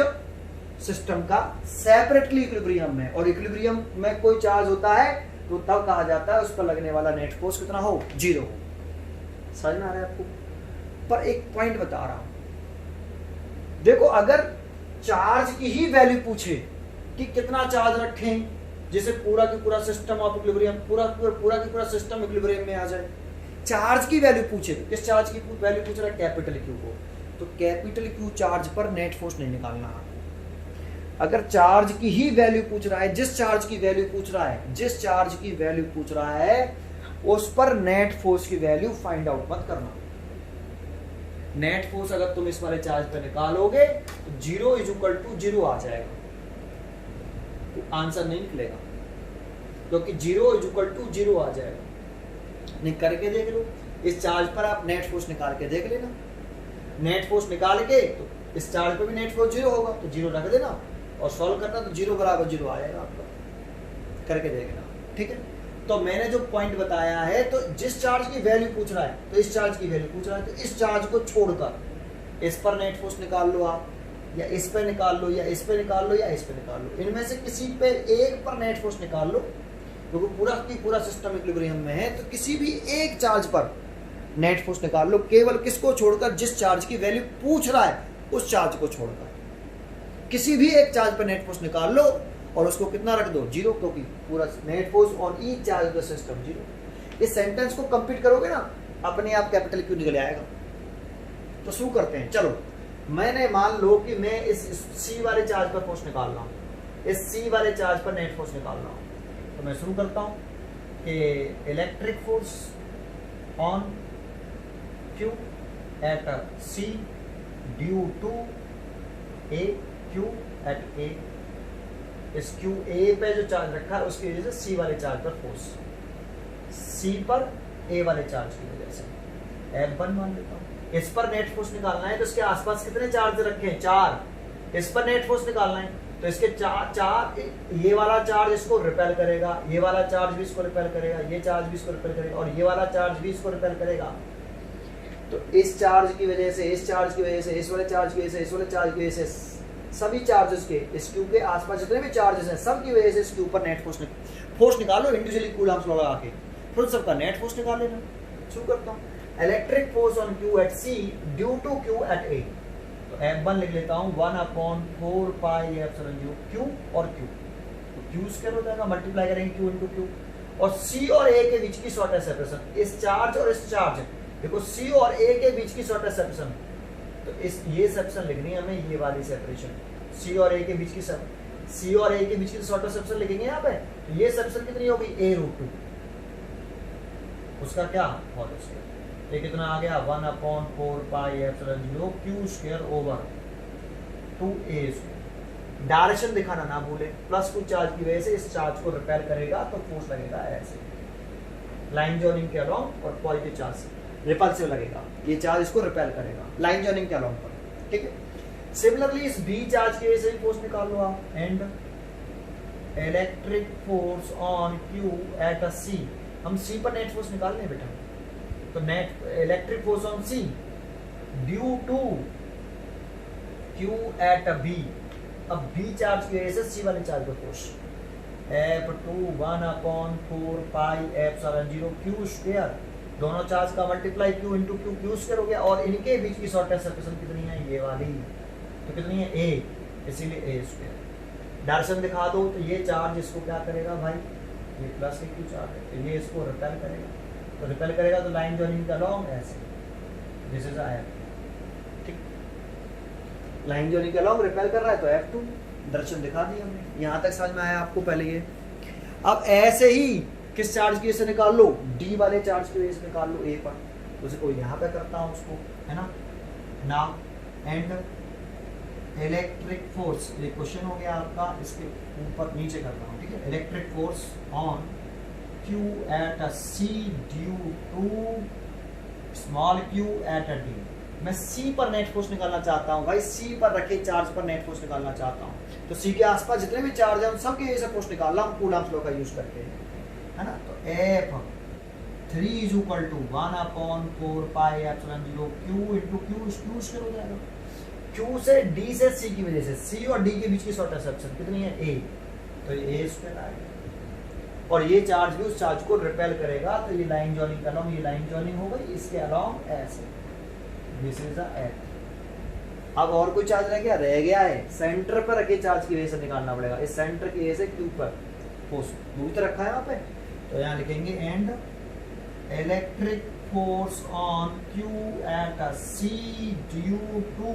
सिस्टम का सेपरेटली इक्विलिब्रियम में, और इक्विलिब्रियम में कोई चार्ज होता है तो तब कहा जाता है उस पर लगने वाला नेट फोर्स कितना हो, 0 हो। समझ में आ रहा है आपको? पर एक पॉइंट बता रहा हूं, देखो अगर चार्ज की ही वैल्यू पूछे कि कितना चार्ज रखें जिसे पूरा की पूरा सिस्टम ऑफ इक्विलिब्रियम, पूरा की पूरा सिस्टम इक्विलिब्रियम में आ जाए, चार्ज की वैल्यू पूछे, किस चार्ज की वैल्यू पूछ रहा है, कैपिटल क्यू को, तो कैपिटल क्यू चार्ज पर नेट फोर्स नहीं निकालना आपको। अगर चार्ज की ही वैल्यू पूछ रहा है, जिस चार्ज की वैल्यू पूछ रहा है, जिस चार्ज की वैल्यू पूछ रहा है उस पर नेट फोर्स की वैल्यू फाइंड आउट मत करना। नेट फोर्स अगर तुम इस वाले चार्ज पे निकालोगे तो 0 = 0 आ जाएगा, तो आंसर नहीं निकलेगा, क्योंकि 0 = 0 आ जाएगा। नहीं करके देख लो, इस चार्ज पर आप नेट फोर्स निकाल के देख लेना। नेट फोर्स निकाल के तो इस चार्ज पे भी नेट फोर्स 0 होगा, तो 0 रख देना और सॉल्व करना, तो 0 बराबर 0 आएगा आपका, करके देखना। ठीक है, तो मैंने जो पॉइंट बताया है, तो जिस चार्ज की वैल्यू पूछ रहा है, तो इस चार्ज की वैल्यू पूछ रहा है, तो इस चार्ज को छोड़कर इस पर नेट फोर्स निकाल लो आप, या इस पे निकाल लो, या इस पे निकाल लो, या इस पे निकाल लो, इनमें से किसी पे एक पर नेट फोर्स निकाल लो, क्योंकि पूरा की पूरा सिस्टम इक्विलिब्रियम में है, तो किसी भी एक चार्ज पर नेट फोर्स निकाल लो, केवल किसको छोड़कर, जिस चार्ज की वैल्यू पूछ रहा है उस चार्ज को छोड़कर किसी भी एक चार्ज पर नेट फोर्स निकाल लो और उसको कितना रख दो, 0, क्योंकि पूरा net force on each charge of the system 0। इस सेंटेंस को कंप्लीट करोगे ना, अपने आप कैपिटल क्यू निकल आएगा। तो शुरू करते हैं। चलो, मैंने मान लो कि मैं इस सी वाले चार्ज पर फोर्स निकाल रहा हूँ, इस सी वाले चार्ज पर नेट फोर्स निकाल रहा हूँ, तो मैं शुरू करता हूँ कि electric force on Q at c due to a q at a. इस क्यू ए पे जो चार्ज रखा है उसकी वजह से सी वाले चार्ज पर फोर्स, सी पर ए वाले चार्ज की वजह से F1 मान लेता हूँ। इस पर नेट फोर्स निकालना है, तो इसके आसपास कितने चार्ज रखे हैं, 4। इस पर नेट फोर्स निकालना है, तो इसके चार ये वाला चार्ज इसको रिपेल करेगा, ये वाला चार्ज भी इसको रिपेल करेगा, ये चार्ज भी इसको रिपेल करेगा, और ये वाला चार्ज भी इसको रिपेल करेगा। तो इस चार्ज की वजह से, इस चार्ज की वजह से, इस वाले चार्ज की वजह से, इस वाले चार्ज की वजह से, सभी चार्जेस के, इस क्यू के आसपास जितने भी चार्जेस हैं सब की वजह से इस क्यू पर नेट फोर्स निकालो इंडिविजुअली कूलम्स लॉ लगा के, फिर सबका नेट फोर्स निकाल लेना। शुरू करता हूँ। Electric force on Q at c due to Q at a, तो F1 लिख लेता हूँ 1/4 पाई एप्सिलॉन जीरो क्यू और क्यू, तो क्यू स्क्वायर हो जाएगा, मल्टीप्लाई करेंगे क्यू इंटू क्यू, और सी और ए के बीच की शॉर्टेस्ट सेपरेशन, इस चार्ज और इस चार्ज, देखो सी और ए के बीच की शॉर्टेस्ट सेपरेशन, तो इस ये सेपरेशन लिखनी है हमें, ये वाली सेपरेशन, सी और ए के बीच की सी और ए के बीच की शॉर्टेस्ट सेपरेशन लिखेंगे यहाँ पे, तो ये सेपरेशन कितनी होगी, a√2, उसका क्या होल स्क्वायर, ये कितना आ गया 1/4 pi epsilon zero q square over 2a square. Direction दिखाना ना भूले, प्लस कुछ चार्ज की वजह से इस चार्ज को रिपेल करेगा तो फोर्स लगेगा ऐसे, लाइन जॉइनिंग के अलोंग, और पॉजिटिव चार्ज रिपल्सिव लगेगा, ये चार्ज इसको रिपेल करेगा लाइन जॉइनिंग के अलोंग पर। ठीक है, सिमिलरली इस बी चार्ज की वजह से भी फोर्स निकाल लो आप, and electric force on Q at a c, हम सी पर नेट फोर्स निकाल लें बेटा, तो net electric force on c due to Q at a b, अब बी चार्ज की वजह से सी वाले चार्ज पर force F2 1/4 pi epsilon zero q square, दोनों चार्ज का multiply q into q, q square हो गया, और इनके बीच की शॉर्टेस्ट सेपरेशन कितनी है, ये वाली, तो कितनी है a, इसीलिए a स्क्वायर। डायरेक्शन दिखा दो, तो ये चार्ज इसको क्या करेगा भाई, ये प्लस क्यू चार्ज है, तो ये इसको रिपेल करेगा, तो रिपेल करेगा तो लाइन जॉइनिंग का लॉन्ग ऐसे, दिस इज F, ठीक, लाइन जॉइनिंग का लॉन्ग रिपेल कर रहा है तो F2, डायरेक्शन दिखा दी हमने। यहाँ तक समझ में आया आपको पहले ये। अब ऐसे ही किस चार्ज की वजह से निकाल लो, डी वाले चार्ज की वजह से निकाल लो ए पर, तो उसे कोई यहाँ पे करता हूँ उसको, है ना। नाउ एंड इलेक्ट्रिक फोर्स, ये क्वेश्चन हो गया आपका, इसके ऊपर नीचे कर रहा हूँ, ठीक है। Electric force on Q at a C due to small Q at a D, मैं सी पर नेट फोर्स निकालना चाहता हूँ भाई, सी पर रखे चार्ज पर नेट फोर्स निकालना चाहता हूँ, तो सी के आसपास जितने भी चार्ज है उन सब की वजह से फोर्स निकाल रहा हूँ कूलम्स लॉ का यूज करके, है ना। तो F3 is equal to 1/4 pi epsilon zero Q into Q square हो जाएगा। क्यू से डी से सी की वजह से, सी और डी के बीच की शॉर्टेस्ट सेक्शन कितनी है, a, तो ये a स्क्वायर आएगा, और ये चार्ज भी उस चार्ज को रिपेल करेगा, तो ये लाइन जॉइनिंग का अलोंग, ये लाइन जॉइनिंग हो गई, इसके अलोंग ऐसे, दिस इज F। अब और कोई चार्ज रह गया है, सेंटर पर रखे चार्ज की वजह से निकालना पड़ेगा, इस सेंटर की वजह से क्यू पर फोर्स दूर तो रखा है यहाँ पे, तो यहाँ लिखेंगे and electric force on Q at a C due to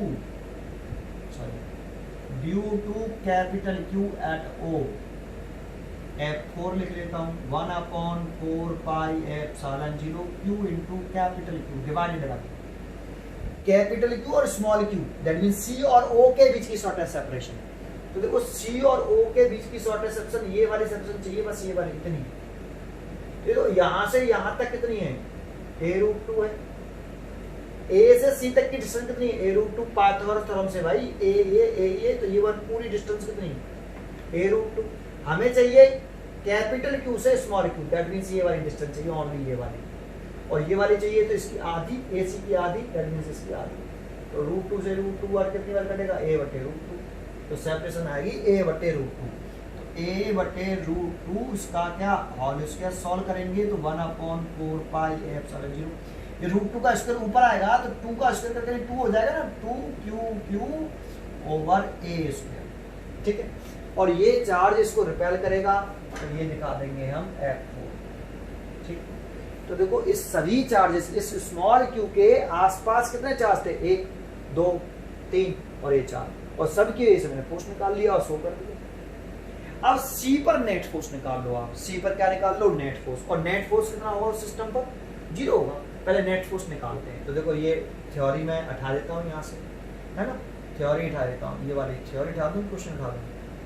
capital Q at O, F4 लिख लेता हूँ 1/4 pi epsilon zero Q into capital Q divided by capital Q और small Q, that mean C और O के बीच की shortest separation. तो देखो सी और ओ के बीच की शॉर्टेस्ट सेपरेशन, ये वाली सेपरेशन चाहिए बस, ये वाली कितनी, देखो यहाँ से यहाँ तक कितनी है, a√2 है, ए से सी तक की डिस्टेंस कितनी है? a√2 पाइथागोरस थ्योरम से भाई ए तो ये वन पूरी डिस्टेंस कितनी है? a√2। हमें चाहिए कैपिटल क्यू से स्मॉल क्यू, दैट मींस ये वाली डिस्टेंस चाहिए, ओनली ये वाली, और ये वाली चाहिए तो इसकी आधी, AC की आधी, दैट मींस इसकी आधी। तो √2 से √2 बार कितनी बार कटेगा? a/√2। तो सेपरेशन आएगी a/√2। तो a/√2 इसका क्या होल स्क्वायर सॉल्व करेंगे तो 1/4 पाई एप्सिलॉन 0। ये √2 का स्क्वायर ऊपर आएगा तो 2 का स्क्वायर करके 2 हो जाएगा ना, 2q/a²। ठीक है, और ये चार्ज इसको रिपेल करेगा तो ये दिखा देंगे हम F4। ठीक, तो देखो इस सभी चार्जेस इस स्मॉल क्यू के आसपास कितने चार्ज थे? 1 2 3 और ये 4, और सब की वजह से मैंने फोर्स निकाल लिया और शो कर दिया। अब सी पर नेट फोर्स निकाल लो आप। सी पर क्या निकाल लो? Net force. और नेट फोर्स कितना होगा सिस्टम पर? 0 होगा। पहले नेट फोर्स निकालते हैं। तो देखो ये थ्योरी मैं उठा देता हूँ यहाँ से, है ना, थ्योरी उठा देता हूँ, ये वाली थ्योरी उठा दूँ, क्वेश्चन उठा दूँ,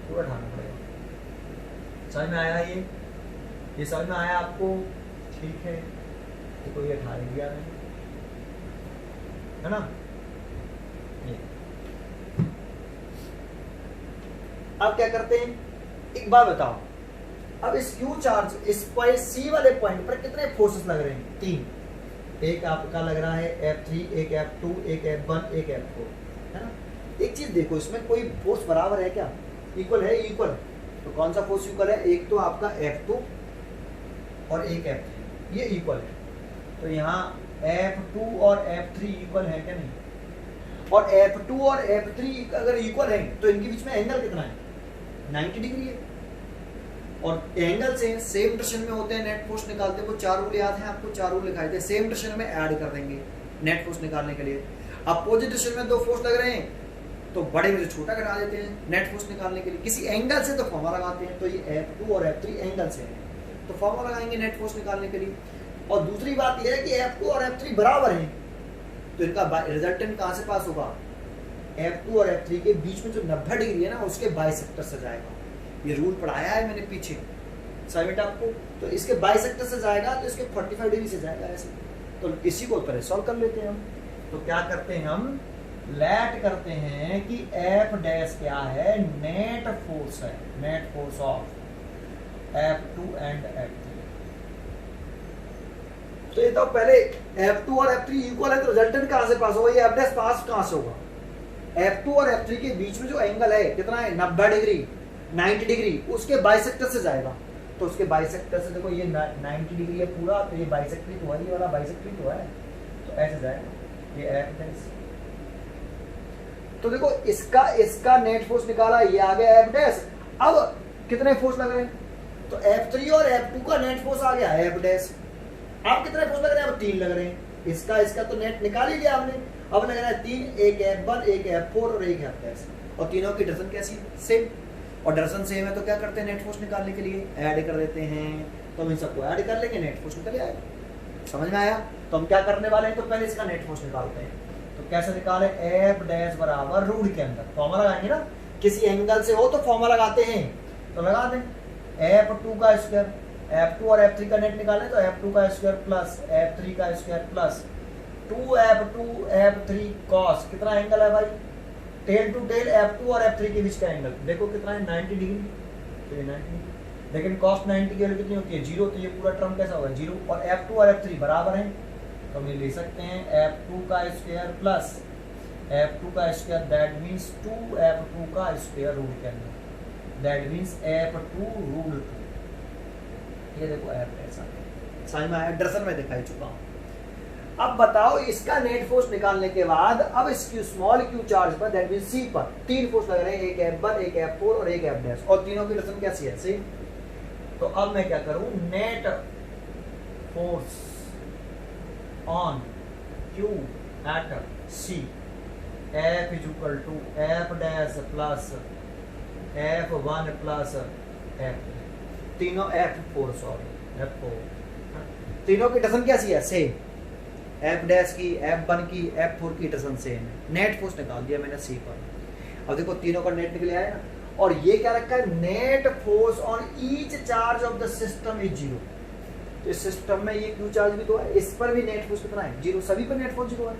पूरा उठाना पड़ेगा। समझ में आया? ये समझ में आया आपको? ठीक है, देखो ये उठा दिया मैंने, है ना। ये अब क्या करते हैं, एक बात बताओ, अब इस क्यू चार्ज इस पॉइंट सी वाले पॉइंट पर कितने फोर्सेस लग रहे हैं? 3। एक आपका लग रहा है F3, एक F2, एक F1, एक F4, है ना। एक चीज देखो, इसमें कोई फोर्स बराबर है क्या? इक्वल है? इक्वल। तो कौन सा फोर्स इक्वल है? एक तो आपका F2 और एक F3, ये इक्वल है। तो यहाँ F2 और F3 इक्वल है क्या? नहीं। और F2 और F3 अगर इक्वल है तो इनके बीच में एंगल कितना है? 90 डिग्री है। और एंगल से सेम डायरेक्शन में होते हैं, नेट फोर्स निकालते हैं। वो 4 रूल याद है आपको? 4 रूल लिखाए थे, सेम डायरेक्शन में ऐड कर देंगे नेट फोर्स निकालने के लिए। अपोजिट डायरेक्शन में 2 फोर्स लग रहे हैं तो बड़े में से छोटा घटा देते हैं नेट फोर्स निकालने के लिए। किसी एंगल से तो फॉर्मूला लगाते हैं, तो ये F2 और F3 एंगल से है तो फॉर्मूला लगाएंगे नेट फोर्स निकालने के लिए। और दूसरी बात यह है कि F2 और F3 बराबर हैं, तो इनका रिजल्टेंट कहाँ से पास होगा? F2 और F3 के बीच में जो 90 डिग्री है ना, उसके बाइसेक्टर से जाएगा। ये रूल पढ़ाया है मैंने पीछे साइड आपको। तो इसके बाइसेक्टर से जाएगा तो इसके 45 डिग्री से जाएगा ऐसे। तो इसी को पहले सॉल्व कर लेते हैं हम। तो क्या करते हैं हम? लेट करते हैं कि F डैश क्या है? नेट फोर्स है, net force of F2 and F3। तो ये तो पहले F2 और F3 इक्वल है तो रिजल्टेंट कहां से पास होगा? ये F डैश पास कहां से होगा? F2 और F3 के बीच में जो एंगल है कितना है? 90 डिग्री, 90 डिग्री, उसके बाइसेक्टर से जाएगा। तो उसके बाइसेक्टर से देखो ये 90 डिग्री है पूरा, तो ये बाइसेक्टर तो है, ये वाला बाइसेक्टर तो है, तो ऐसे जाएगा ये F डैश। तो देखो इसका नेट फोर्स निकाला, ये आ गया F डैश। अब कितने फोर्स लग रहे हैं? तो F3 और F2 का नेट फोर्स आ गया F डैश। अब कितने फोर्स लग रहे हैं? अब 3 लग रहे हैं। इसका तो नेट निकाल ही लिया आपने। अब लग रहा है 3, एक F1, एक F4 और एक F डैश। और तीनों की डायरेक्शन कैसी? सेम। और डायरेक्शन सेम है तो क्या करते हैं? नेट फोर्स निकालने के लिए ऐड कर देते हैं। तो हम इन सबको ऐड कर लेंगे, नेट फोर्स निकल आएगा। समझ में आया? तो हम क्या करने वाले हैं? तो पहले इसका नेट फोर्स निकालते हैं। तो कैसे निकाले? F डैश बराबर रूल के अंदर फॉर्मूला लगाएंगे ना, किसी एंगल से हो तो फॉर्मूला लगाते हैं, तो लगा दें F2 का स्क्वायर, F2 और F3 का नेट निकालें तो F2 का स्क्वायर प्लस F3 का square plus 2F2 F3 cos, कितना एंगल है भाई? टेल टू टेल F2 और F3 के बीच का एंगल देखो कितना है? 90 डिग्री। तो ये 90 डिग्री, लेकिन कॉस 90 की वैल्यू कितनी होती है? 0। तो ये पूरा टर्म कैसा होगा? 0। और F2 और F3 बराबर हैं तो हम ये ले सकते हैं F2 का स्क्वायर प्लस F2 का स्क्वायर, दैट मीन्स 2F2 का स्क्वायर रूल के अंदर, दैट मीन्स F2 रूल 2। ये देखो F ऐसा समझ में आया? दर्शन में दिखाई चुका हूँ। अब बताओ इसका नेट फोर्स निकालने के बाद अब इस स्मॉल क्यू चार्ज पर, दैट मींस सी पर 3 फोर्स लग रहे हैं, एक F1, एक F4 और एक F डैश, और तीनों की डायरेक्शन कैसी है? सेम। तो अब मैं क्या करूं? Net force on Q at C F is equal to F dash plus F1 plus F, तीनों F4, सॉरी F4, तीनों की डायरेक्शन कैसी है? सेम। F डैश की, F1 की, F4 की डायरेक्शन सेम है। नेट फोर्स निकाल दिया मैंने सी पर। अब देखो तीनों का नेट निकल आया ना। और ये क्या रखा है? Net force on each charge of the system is 0। तो इस सिस्टम में ये क्यू चार्ज भी तो है, इस पर भी नेट फोर्स कितना है? 0। सभी पर नेट फोर्स 0 है।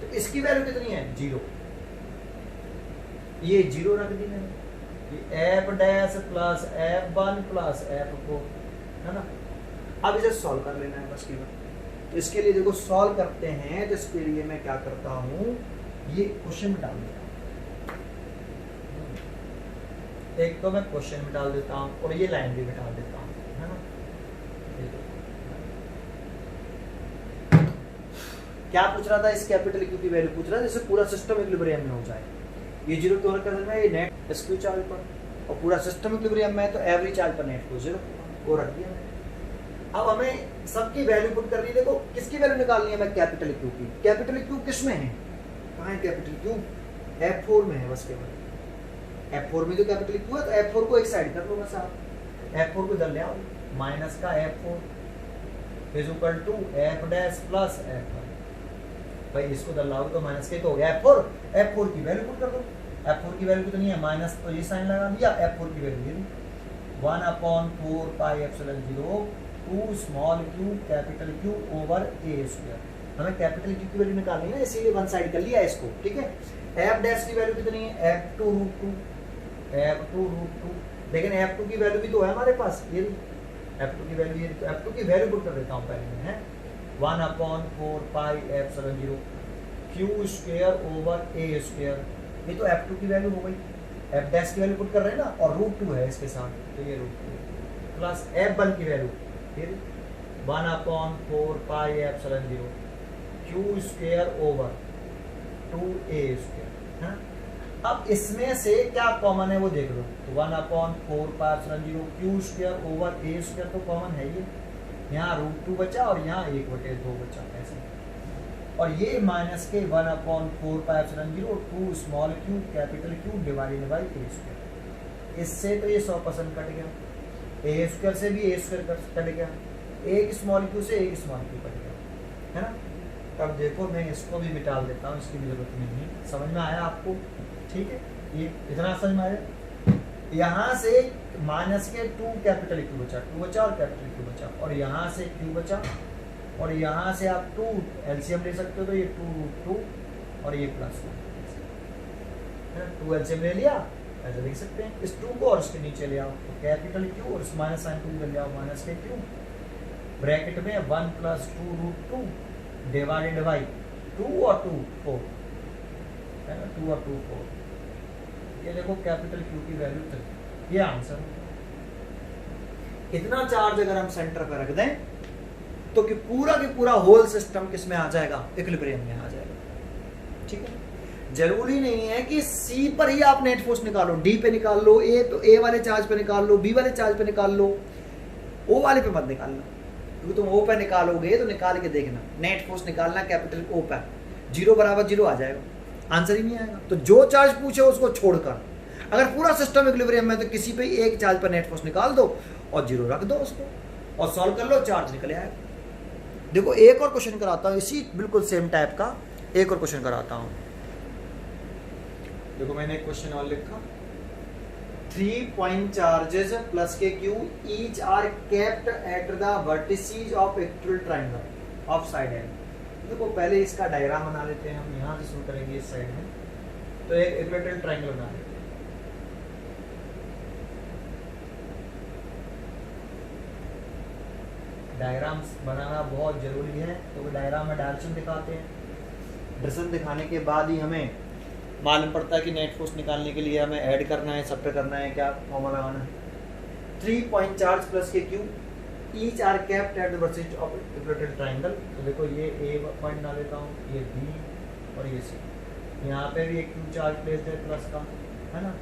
तो इसकी वैल्यू कितनी है 0, ये 0 रख दी मैंने, F dash plus F1 plus F4 है ना। अब इसे सॉल्व कर लेना है बस केवल। तो इसके लिए देखो सॉल्व करते हैं, तो इसके लिए मैं क्या करता हूँ, ये क्वेश्चन में डाल देता हूँ, एक तो मैं क्वेश्चन में डाल देता हूँ और ये लाइन भी डाल देता हूँ, है ना। क्या पूछ रहा था, इस कैपिटल क्यू की वैल्यू पूछ रहा था, जैसे पूरा सिस्टम इक्विलिब्रियम में हो जाए। ये 0 क्यों रखा है, ये नेट एसक्यू चार्ज पर, और पूरा सिस्टम इक्विलिब्रियम में है तो एवरेज चार्ज पर नेट को 0 वो रख दिया मैंने। अब हमें सबकी वैल्यू पुट करनी है। देखो किसकी वैल्यू निकालनी है, मैं कैपिटल क्यू की। कैपिटल क्यू किस में है, कहाँ है कैपिटल क्यू, F4 में है बस केवल। F4 में जो कैपिटल क्यू है तो F4 को एक साइड कर लो बस आप, F4 को इधर ले आओ, माइनस का F4 is equal to F dash plus F1। भाई इसको इधर लाओ तो माइनस के तो हो गया F4 की वैल्यू पुट कर दो। F4 की वैल्यू कितनी है, माइनस, तो ये साइन लगा दिया, F4 की वैल्यू ये 1/4 pi epsilon 0 2 small q capital q over a square. हमें कैपिटल क्यू की वैल्यू निकालनी है, इसीलिए वन साइड कर लिया इसको, ठीक है। F डैश की वैल्यू कितनी है, F2 रूट 2, लेकिन F2 की वैल्यू भी तो है हमारे पास, ये F2 की वैल्यू, ये F2 की वैल्यू पुट कर देता हूँ पहले मैं, 1/4 pi epsilon 0 q square over a square. ये तो F2 की वैल्यू हो गई, F डैश की वैल्यू पुट कर रहे हैं ना, और रूट 2 है इसके साथ, तो ये रूट 2 प्लस F1 की वैल्यू फिर 1/4 pi epsilon 0 q square over 2a square, है ना। अब इसमें से क्या कॉमन है वो देख लो, तो 1/4 pi epsilon 0 q square over a square तो कॉमन है ये, यहाँ रूट 2 बचा और यहाँ 1/2 बचा ऐसे, और ये माइनस के 1/4 pi epsilon 0 2 small q capital Q divided by a square. इससे तो ये 100% कट गया, ए स्क्वायर से भी ए स्क्वायर कट गया, एक स्मॉल क्यू से एक स्मॉल क्यू कट गया, है ना। तब देखो मैं इसको भी मिटा देता हूँ, इसकी भी जरूरत नहीं है। समझ में आया आपको, ठीक है, ये इतना समझ में आया। यहाँ से माइनस के 2 कैपिटल क्यू बचा, 2 बचा और कैपिटल क्यू बचा, और यहाँ से क्यू बचा, और यहाँ से आप 2 एलसीएम ले सकते हो, तो ये 2 रूट 2 और ये प्लस 2 एलसीएम ले लिया, ऐसे लिख सकते हैं। इस 2 को और इसके नीचे ले आओ, तो कैपिटल क्यू और इस माइनस साइन 2 को ले आओ, माइनस के क्यू ब्रैकेट में 1 + 2 रूट 2 डिवाइडेड बाई 2 और 2 4, है ना, 2 और 2 4। ये देखो कैपिटल क्यू की वैल्यू 3, ये आंसर। इतना चार्ज अगर हम सेंटर पर रख दें तो कि पूरा होल सिस्टम किस में आ जाएगा, इक्विलिब्रियम में आ जाएगा, ठीक है। जरूरी नहीं है कि सी पर ही आप नेट फोर्स निकालो, डी पे निकाल लो, ए तो ए वाले चार्ज पे निकाल लो, बी वाले चार्ज पे निकाल लो, ओ वाले पे मत निकालना, क्योंकि तुम ओ पे निकालोगे तो निकाल के देखना, नेट फोर्स निकालना कैपिटल ओ पर, 0 = 0 आ जाएगा, आंसर ही नहीं आएगा। तो जो चार्ज पूछे उसको छोड़कर, अगर पूरा सिस्टम इक्विलिब्रियम में तो किसी पे एक चार्ज पर नेट फोर्स निकाल दो और 0 रख दो उसको और सॉल्व कर लो, चार्ज निकल आएगा। देखो एक और क्वेश्चन कराता हूँ, इसी बिल्कुल सेम टाइप का एक और क्वेश्चन कराता हूँ। देखो मैंने एक क्वेश्चन और लिखा, 3 पॉइंट चार्जेस प्लस के Q each are kept at the vertices of equilateral triangle of side and. देखो पहले इसका डायग्राम बना लेते हैं, हम यहाँ से शुरू करेंगे इस साइड में, तो एक इक्विलैटरल ट्रायंगल बना लेते हैं। डायग्राम्स बनाना बहुत जरूरी है, तो डायग्राम में डायरेक्शन दिखाते हैं, डायरेक्शन दिखाने के बाद ही हमें मालूम पड़ता है कि नेट फोर्स निकालने के लिए हमें ऐड करना है, सब पे करना है, क्या फॉर्मूला लगाना है। 3 पॉइंट चार्ज प्लस के Q each are kept at the vertices of equilateral triangle. तो देखो ये ए पॉइंट डाल लेता हूँ, ये बी और ये सी। यहाँ पे भी एक क्यू चार्ज प्लेस है प्लस का, है ना,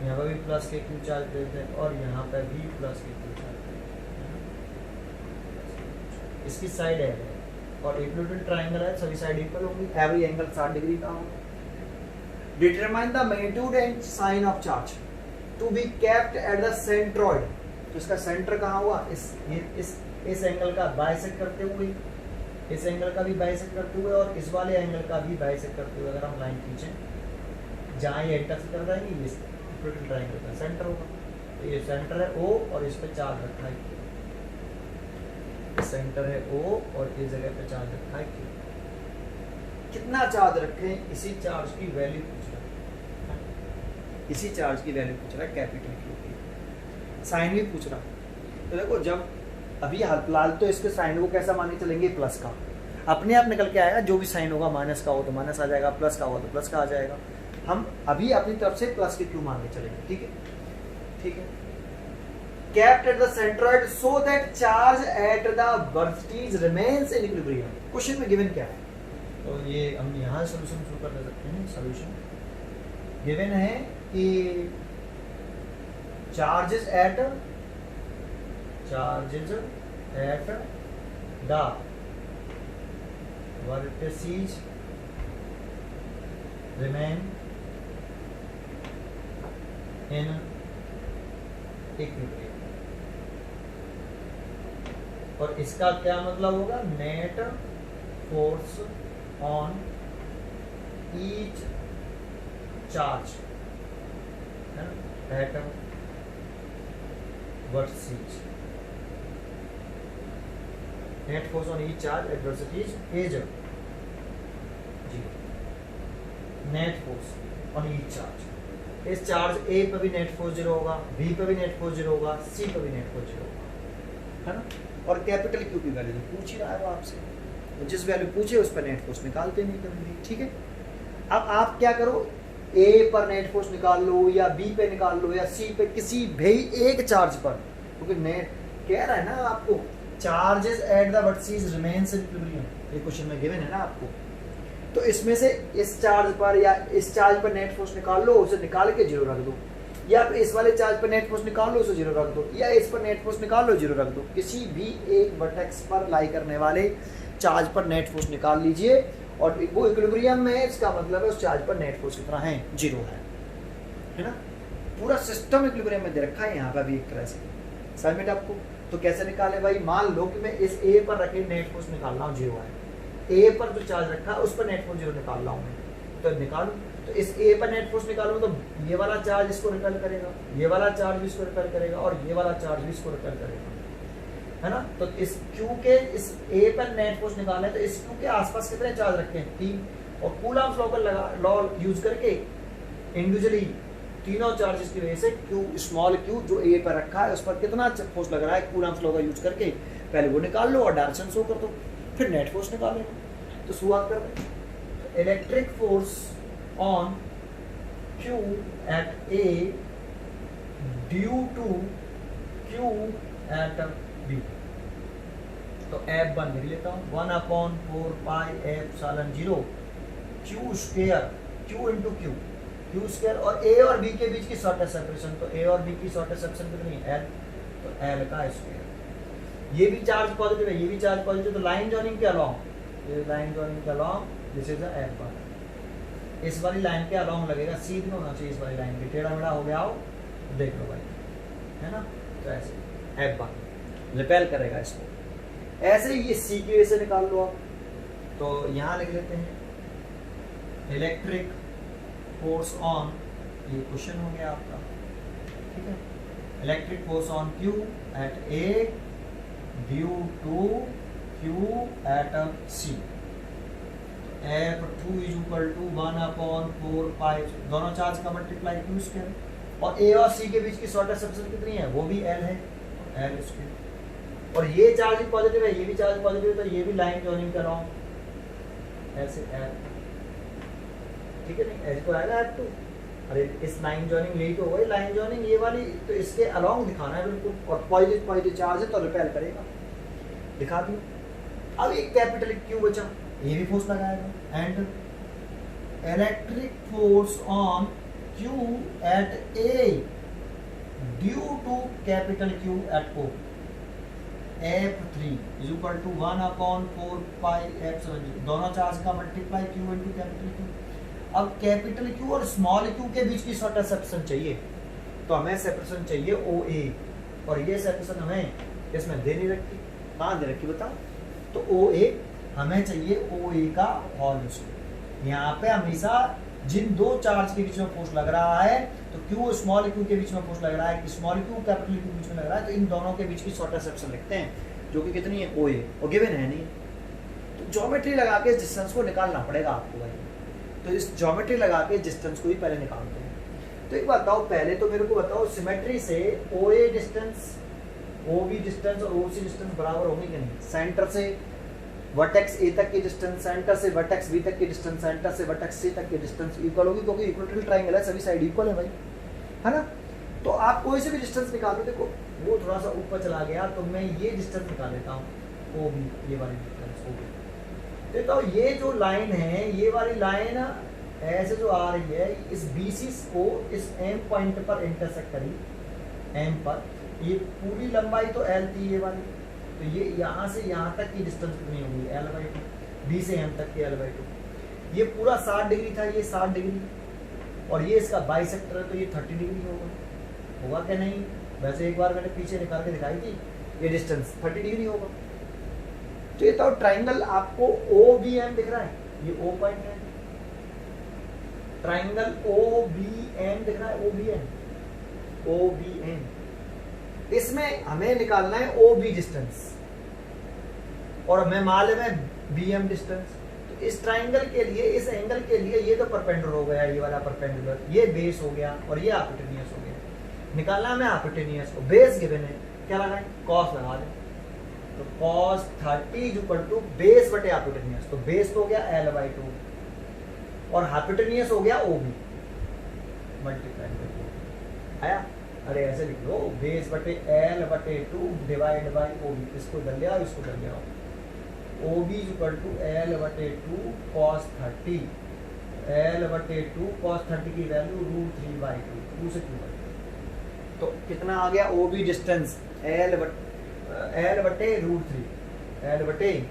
यहाँ पर भी प्लस के क्यू चार्ज प्लेस है, और यहाँ पर भी प्लस के क्यू चार्ज, इसकी साइड है, और इक्विलैटरल ट्रायंगल है, सभी साइड इक्वल होंगी, एवरी एंगल 60 डिग्री का होगा। Determine the magnitude and sign of charge to be kept at the centroid. तो इसका सेंटर कहाँ हुआ, इस एंगल का बाइसेक्ट करते हुए, इस एंगल का भी बाइसेक्ट करते हुए, और इस वाले एंगल का भी बाइसेक्ट करते हुए अगर हम लाइन खींचें, जहाँ ये इंटरसेक्ट कर जाएंगे, ये इक्विलैटरल ट्रायंगल का सेंटर होगा। तो ये सेंटर है O और इस पे चार्ज रखा है Q, सेंटर है O और इस जगह पे चार्ज रखा है Q। कितना चार्ज रखें, इसी चार्ज की वैल्यू पूछ रहा है, इसी चार्ज की वैल्यू पूछ रहा है कैपिटल क्यू की। साइन भी पूछ रहा है। तो देखो जब अभी फिलहाल तो इसके साइन को कैसा माने चलेंगे, प्लस का, अपने आप निकल के आएगा, जो भी साइन होगा माइनस का हो तो माइनस आ जाएगा, प्लस का होगा तो प्लस का आ जाएगा। हम अभी अपनी तरफ से प्लस के क्यू मान के चलेंगे, ठीक है, ठीक है। Kept at the centroid so that charge at the vertices remains in equilibrium। Question में गिवन क्या है, तो ये हम यहाँ सोल्यूशन शुरू कर सकते हैं। सोल्यूशन गिवन है कि charges at the vertices remain in equilibrium। और इसका क्या मतलब होगा, net force on each charge at vertices, net force on each charge at vertices is net force on each charge. इस चार्ज ए पर भी नेट फोर्स 0 होगा, बी पर भी नेट फोर्स 0 होगा, सी पर भी नेट फोर्स 0 होगा, है ना। और कैपिटल क्यू की वैल्यू पूछ ही रहा है वो आपसे, तो जिस वैल्यू पूछे उस पर नेट फोर्स निकालते नहीं कभी, ठीक है। अब आप क्या करो, ए पर नेट फोर्स निकाल लो या बी पे निकाल लो या सी पे, किसी भी एक चार्ज पर, क्योंकि नेट कह रहा है ना आपको charges eight the vertices remains in equilibrium, ये क्वेश्चन में गिवन है ना आपको। तो इसमें से इस चार्ज पर या इस चार्ज पर नेट फोर्स निकाल लो, उसे निकाल के 0 रख दो, या इस वाले चार्ज पर नेट फोर्स निकाल लो, उसे 0 रख दो, या इस पर नेट फोर्स निकाल लो, 0 रख दो। किसी भी एक वर्टेक्स पर लाई करने वाले चार्ज पर नेट फोर्स निकाल लीजिए, और वो इक्विलिब्रियम में है, इसका मतलब है उस चार्ज पर नेट फोर्स कितना है, 0 है ना। पूरा सिस्टम इक्विलिब्रियम में दे रखा है यहाँ पर भी एक तरह से, समझ में आपको। तो कैसे निकाले भाई, मान लो कि मैं इस ए पर रखे नेट फोर्स निकाल रहा हूँ, 0 है, ए पर जो चार्ज रखा है उस पर नेट फोर्स 0 निकाल रहा हूँ मैं, तो निकालू, तो इस ए पर नेट फोर्स निकालूं तो ये वाला चार्ज इसको रिपेल करेगा, ये वाला चार्ज भी इसको रिपेल करेगा, और ये वाला चार्ज भी इसको रिपेल करेगा, है ना। तो इस क्यू के, इस ए पर नेट फोर्स निकालना है, तो इस क्यू के आसपास कितने चार्ज रखे हैं, 3, और कूलम्ब्स लॉ का लॉ यूज करके इंडिविजुअली तीनों चार्जेस की वजह से क्यू, स्मॉल क्यू जो ए पर रखा है उस पर कितना फोर्स लग रहा है, कूलम्ब्स लॉ का यूज करके पहले वो निकाल लो और डायरेक्शन शो कर दो, फिर नेट फोर्स निकालेगा। तो शुरुआत कर रहे हैं, electric force on Q at A due to Q at B। तो F1 लिख लेता हूँ, 1/4πε0 Q square, Q into Q, Q square, और A और B के बीच की शॉर्टेस्ट सेपरेशन, तो A और B की शॉर्टेस्ट सेपरेशन कितनी है, L, तो L का स्क्वायर। ये भी चार्ज पॉजिटिव है, ये भी चार्ज पॉजिटिव, तो लाइन जॉइनिंग के अलोंग, ये लाइन जॉइनिंग के along this is the F1। इस वाली लाइन के अलोंग लगेगा, सीधी होना चाहिए इस वाली लाइन के, टेढ़ा मेढ़ा हो गया हो तो देख लो भाई, है ना। तो ऐसे F1 रिपेल करेगा इसको, ऐसे ही ये सी की वजह से निकाल लो आप। तो यहाँ लिख लेते हैं इलेक्ट्रिक फोर्स ऑन, ये क्वेश्चन हो गया आपका, ठीक है। Electric force on Q at A due to Q at C, F2 is equal to 1/4π, दोनों चार्ज का मल्टीप्लाई क्यू स्क्वायर, और A और C के बीच की शॉर्टेस्ट सेपरेशन कितनी है, वो भी L है, L स्क्वायर, और ये चार्ज भी पॉजिटिव है, ये भी चार्ज पॉजिटिव है, तो ये भी लाइन जॉइनिंग कर रहा हूँ ऐसे L, ठीक है, नहीं ऐसे तो आएगा F2, अरे इस लाइन जॉइनिंग यही तो हुई लाइन जॉइनिंग, ये वाली, तो इसके अलोंग दिखाना है बिल्कुल, और पॉजिटिव चार्ज है तो रिपेल करेगा, दिखा दिया। अब एक कैपिटल क्यू बचा, ये भी फोर्स लगाएगा, and electric force on Q at A due to capital Q at O, F3 is equal to 1/4πε0, दोनों चार्ज का multiply q into capital q. अब कैपिटल क्यू और स्मॉल क्यू के बीच की शॉर्टेस्ट सेपरेशन चाहिए, तो हमें सेपरेशन चाहिए OA, और ये सेपरेशन हमें इसमें दे नहीं रखी, कहाँ दे रखी बताओ, तो OA हमें चाहिए OA का होल स्क्वायर। यहाँ पे हमेशा जिन दो चार्ज के बीच में फोर्स लग रहा है, तो Q स्मॉल q के बीच में फोर्स लग रहा है, स्मॉल q कैपिटल Q के बीच में लग रहा है, तो इन दोनों के बीच की शॉर्टेस्ट सेक्शन लिखते हैं, जो कि कितनी है OA, और गिवन है नहीं, तो ज्योमेट्री लगा के डिस्टेंस को निकालना पड़ेगा आपको भाई। तो इस ज्योमेट्री लगा के डिस्टेंस को ही पहले निकालते हैं। तो एक बताओ, पहले तो मेरे को बताओ सिमेट्री से OA डिस्टेंस, OB डिस्टेंस और OC डिस्टेंस बराबर होंगे कि नहीं? सेंटर से वर्टेक्स A तक की डिस्टेंस, सेंटर से वर्टेक्स B तक की डिस्टेंस, सेंटर से वर्टेक्स C तक की डिस्टेंस इक्वल होगी, क्योंकि इक्विलैटरल ट्रायंगल है, सभी साइड इक्वल है भाई, है ना। तो आप कोई से भी डिस्टेंस निकाल दो, देखो वो थोड़ा सा ऊपर चला गया तो मैं ये डिस्टेंस निकाल लेता हूँ, OB, ये वाली डिस्टेंस OB। तो ये जो लाइन है, ये वाली लाइन ऐसे जो आ रही है, इस BC को इस M पॉइंट पर इंटरसेक्ट करी, M पर, ये पूरी लंबाई तो L थी ये वाली, तो ये यहाँ से यहाँ तक की डिस्टेंस कितनी होगी? L/2, B से M तक की L/2। ये पूरा 60 डिग्री था, ये 60 डिग्री, और ये इसका बाइसेक्टर है तो ये 30 डिग्री होगा क्या? नहीं, वैसे एक बार मैंने पीछे निकाल के दिखाई थी, ये डिस्टेंस 30 डिग्री होगा। तो ये तो ट्राइंगल आपको OBM दिख रहा है, ये O पॉइंट है, ट्राइंगल OBM दिख रहा है, OBM। इसमें हमें निकालना है OB डिस्टेंस और हमें मालूम है BM डिस्टेंस। तो इस ट्राइंगल के लिए, इस एंगल के लिए ये तो परपेंडिकुलर हो गया, ये वाला परपेंडिकुलर, ये बेस हो गया और ये हाइपोटेन्यूज हो गया। निकालना है हमें हाइपोटेन्यूज को, बेस गिवन है, क्या लगाएं? कॉस लगा दें। तो cos 30 = बेस बटे हाइपोटेन्यूज, तो बेस तो हो गया L/2 और हाइपोटेन्यूज हो गया OB मल्टीप्लाई करके आया। अरे ऐसे लिख लो, बेस बटे L/2 डिवाइड बाय OB, इसको इधर ले आओ, इसको इधर ले आओ। OB = L/2 cos 30, L/2 cos 30 की वैल्यू √3/2, 2 से 2 तो कितना आ गया? OB डिस्टेंस L/√3,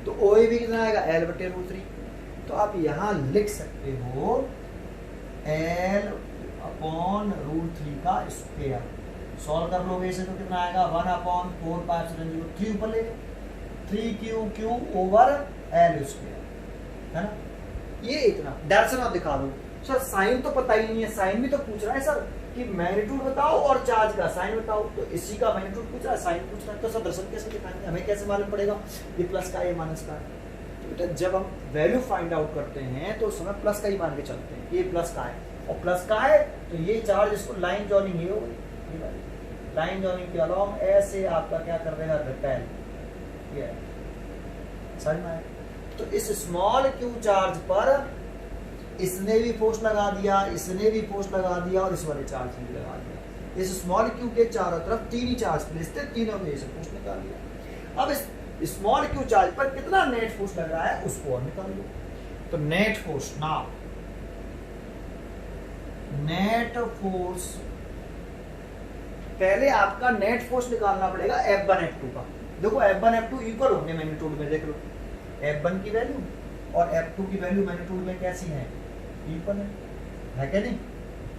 तो OAB कितना आएगा? L/√3। तो आप यहाँ लिख सकते हो L/√3 का स्क्वायर। सॉल्व कर लोगे इसे तो कितना आएगा? 1/4πε0, 3 ऊपर ले 3Q/L², है ना। ये इतना डायरेक्शन आप दिखा दो। सर साइन तो पता ही नहीं है, साइन भी तो पूछ रहा है सर कि मैग्नीट्यूड बताओ और चार्ज का साइन बताओ, तो इसी का मैग्नीट्यूड पूछ रहा है, साइन पूछ रहा है, तो सर दर्शन कैसे दिखाएंगे? हमें कैसे मालूम पड़ेगा ये प्लस का, ये माइनस का? तो बेटा जब हम वैल्यू फाइंड आउट करते हैं तो उस समय प्लस का ही मान के चलते हैं, ये प्लस का है और प्लस का है तो ये चार्ज, इसको लाइन जॉइनिंग ये हो गई, ये वाली लाइन जॉइनिंग के अलोंग ऐसे आपका क्या कर देगा? रिपेल। ये समझ में आया? तो इस स्मॉल q चार्ज पर इसने भी फोर्स लगा दिया, इसने भी फोर्स लगा दिया और इस वाले चार्ज ने भी लगा दिया। इस स्मॉल q के चारों तरफ 3 ही चार्ज प्लेस थे, तीनों में से फोर्स निकाल लिया। अब इस स्मॉल q चार्ज पर कितना नेट फोर्स लग रहा है उसको और निकाल लो। तो net force, now net force, पहले आपका नेट फोर्स निकालना पड़ेगा F1 F2 का। देखो F1 F2 इक्वल होंगे मैग्नीट्यूड में, देख लो F1 की वैल्यू और F2 की वैल्यू मैग्नीट्यूड में कैसी है? इक्वल है क्या नहीं?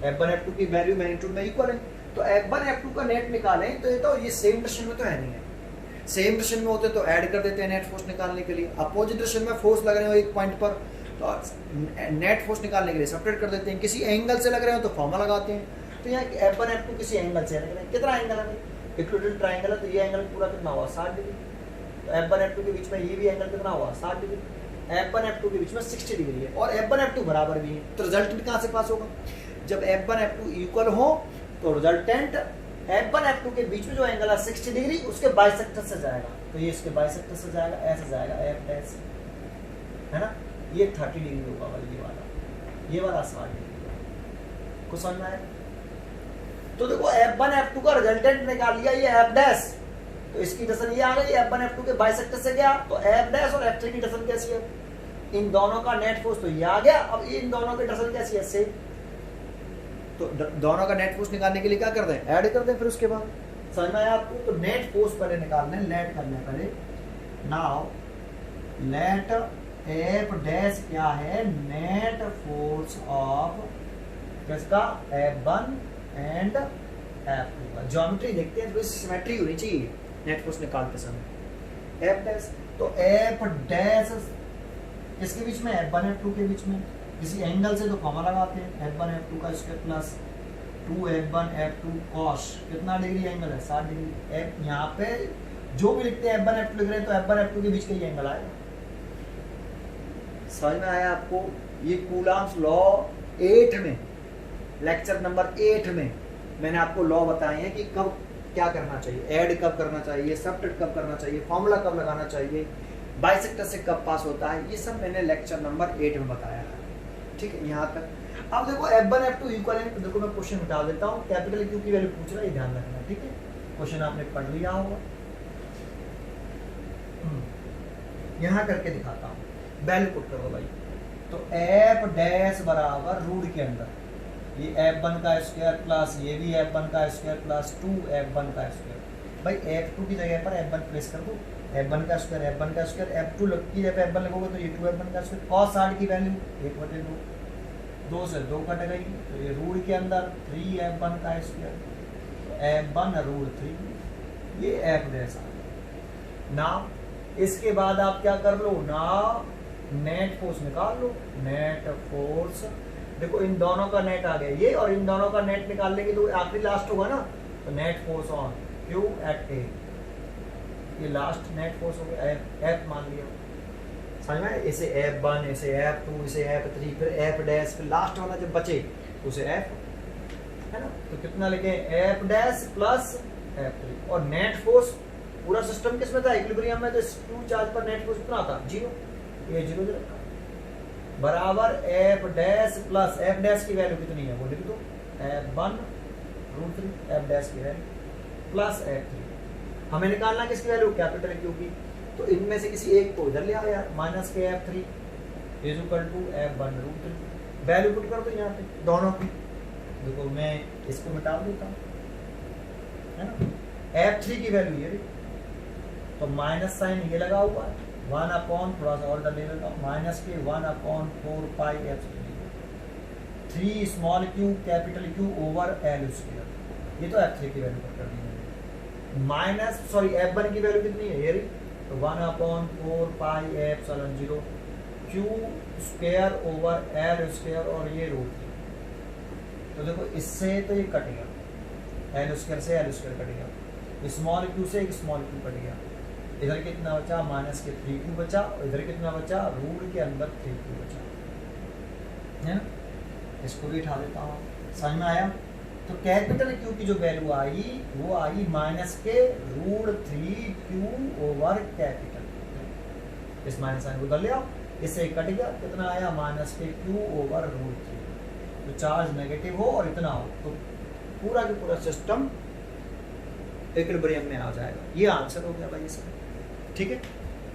F1 F2 की वैल्यू मैग्नीट्यूड में इक्वल है, तो F1 F2 का नेट निकालें तो ये सेम डायरेक्शन में तो है नहीं है। सेम डायरेक्शन में होते तो ऐड कर देते हैं नेट फोर्स निकालने के लिए। अपोजिट डायरेक्शन में फोर्स लग रहे हो एक पॉइंट पर तो नेट फोर्स निकालने के लिए सेपरेट कर देते हैं। किसी एंगल से लग रहे हो तो फॉर्मूला लगाते हैं। तो यहाँ F1 F2 किसी एंगल से लग रहे हैं, कितना एंगल है? इक्विलैटरल ट्रायंगल है तो ये एंगल पूरा कितना हुआ? 60 डिग्री। तो F1 F2 के बीच में ये भी एंगल कितना हुआ? 60 डिग्री। F1 F2 के बीच में 60 डिग्री है और F1 F2 बराबर भी है, तो रिजल्टेंट कहाँ से पास होगा? जब F1 F2 इक्वल हो तो रिजल्टेंट F1 F2 के बीच में जो एंगल है 60 डिग्री उसके बाइसेक्टर से जाएगा, तो ये इसके बाइसेक्टर से जाएगा, ऐसे जाएगा F डैश, है ना। ये 30 डिग्री होगा भाई, ये वाला 60 डिग्री कुछ समझ में आया? तो देखो F1 F2 का रिजल्टेंट निकाल लिया, ये F डैश, तो इसकी डायरेक्शन ये आ गई F1 F2 के बाइसेक्टर से गया, तो F डैश और F3 की डायरेक्शन कैसी है? इन दोनों का नेट फोर्स तो ये आ गया, अब इन दोनों की डायरेक्शन कैसी है? सेम। तो दोनों का नेट फोर्स निकालने के लिए क्या कर दें? ऐड कर दें, फिर उसके बाद समझ में आया आपको? तो नेट फोर्स पहले निकालना है, लेट करना है पहले। नाउ लेट F डैश क्या है? नेट फोर्स ऑफ किसका? F1 एंड F2 का। ज्योमेट्री देखते हैं, सिमेट्री होनी चाहिए नेट फोर्स निकालते समय। F डैश, तो F डैश किसके बीच में? F1 F2 के बीच में। किसी एंगल से तो फॉर्मूला लगाते हैं, F1 F2 का square plus 2F1 F2 cos, कितना डिग्री एंगल है? 60 डिग्री। यहाँ पे जो भी लिखते हैं F1 F2 लिख रहे हैं तो F1 F2 के बीच का ही एंगल आएगा। समझ में आया आपको? ये कूलम्स लॉ 8 में, लेक्चर नंबर 8 में मैंने आपको लॉ बताए हैं कि कब क्या करना चाहिए, ऐड कब करना चाहिए, सबट्रैक्ट कब करना चाहिए, फॉर्मूला कब लगाना चाहिए, बाइसेक्टर से कब पास होता है, ये सब मैंने लेक्चर नंबर 8 में बताया है। ठीक है, यहाँ तक। अब देखो F1 F2 इक्वल है, देखो मैं क्वेश्चन उठा देता हूँ, कैपिटल Q की वैल्यू पूछ रहा है, ध्यान रखना। ठीक है, क्वेश्चन आपने पढ़ लिया होगा, यहाँ करके दिखाता हूँ, वैल्यू पुट करो भाई। तो F डैश बराबर रूट के अंदर ये F1 का स्क्वायर प्लस ये भी F1 का स्क्वायर प्लस 2F1 का स्क्वायर। भाई F2 की जगह पर F1 प्लेस कर दो, F1 का स्क्वायर F2 की जगह F1 लगोगे तो ये 2F1 का स्क्वायर। cos 60 की वैल्यू 1/2, 2 से 2 कट गई, तो ये रूट के अंदर 3F1 का स्क्वायर, F1 रूट 3, ये F डैश आ गया। नाउ इसके बाद आप क्या कर लो, नाउ नेट फोर्स निकाल लो। नेट फोर्स देखो, इन दोनों का नेट आ गया ये, और इन दोनों का नेट निकाल लेंगे तो आखिरी लास्ट होगा ना, तो net force on Q at A, ये लास्ट नेट फोर्स हो गया, F मान लिया। समझ में? इसे F1, इसे F2, इसे F3, फिर F डैश, फिर लास्ट वाला जब बचे उसे F, है ना? तो कितना लिखे, F डैश प्लस F3। और नेट फोर्स पूरा सिस्टम किसमें था, इक्विलिब्रियम में, तो Q चार्ज पर नेट फोर्स कितना था, 0, ये 0 रखा, बराबर F dash plus F dash की वैल्यू कितनी है वो लिख दो, F1 रूट 3, F डैश की वैल्यू प्लस F3। हमें निकालना किसकी वैल्यू, कैपिटल Q की। तो इनमें से किसी एक को इधर ले आओ यार, minus k F3 is equal to F1 root 3। Value put कर दो यहाँ पे दोनों की। देखो मैं इसको मिटा देता हूँ, है ना? F3 की वैल्यू ये, तो माइनस साइन ये लगा हुआ है, 1 अपॉन, थोड़ा सा और ले लेता हूँ, माइनस के 1 upon 4 pi epsilon 3 small q capital Q over L square. ये तो F3 की वैल्यू कर दी है। माइनस सॉरी F1 की वैल्यू कितनी है, ये रही, तो 1 अपॉन 4 पाई epsilon 0 Q square over L square, और ये रूट। तो देखो इससे तो ये कट गया, L स्क्वायर से L स्क्वायर कट गया, स्मॉल q से एक स्मॉल q कट गया, इधर कितना बचा, माइनस के 3q बचा, और इधर कितना बचा, रूट के अंदर 3q बचा, है ना? इसको भी उठा देता हूँ, समझ में आया? तो कैपिटल Q की जो वैल्यू आई वो आई माइनस के रूट 3q ओवर कैपिटल, इस माइनस साइन को उधर ले आओ, इससे कट गया, कितना आया, माइनस के q ओवर रूट 3। तो चार्ज नेगेटिव हो और इतना हो तो पूरा का पूरा सिस्टम इक्विलिब्रियम में आ जाएगा। ये आंसर हो गया भाई इसका। ठीक है,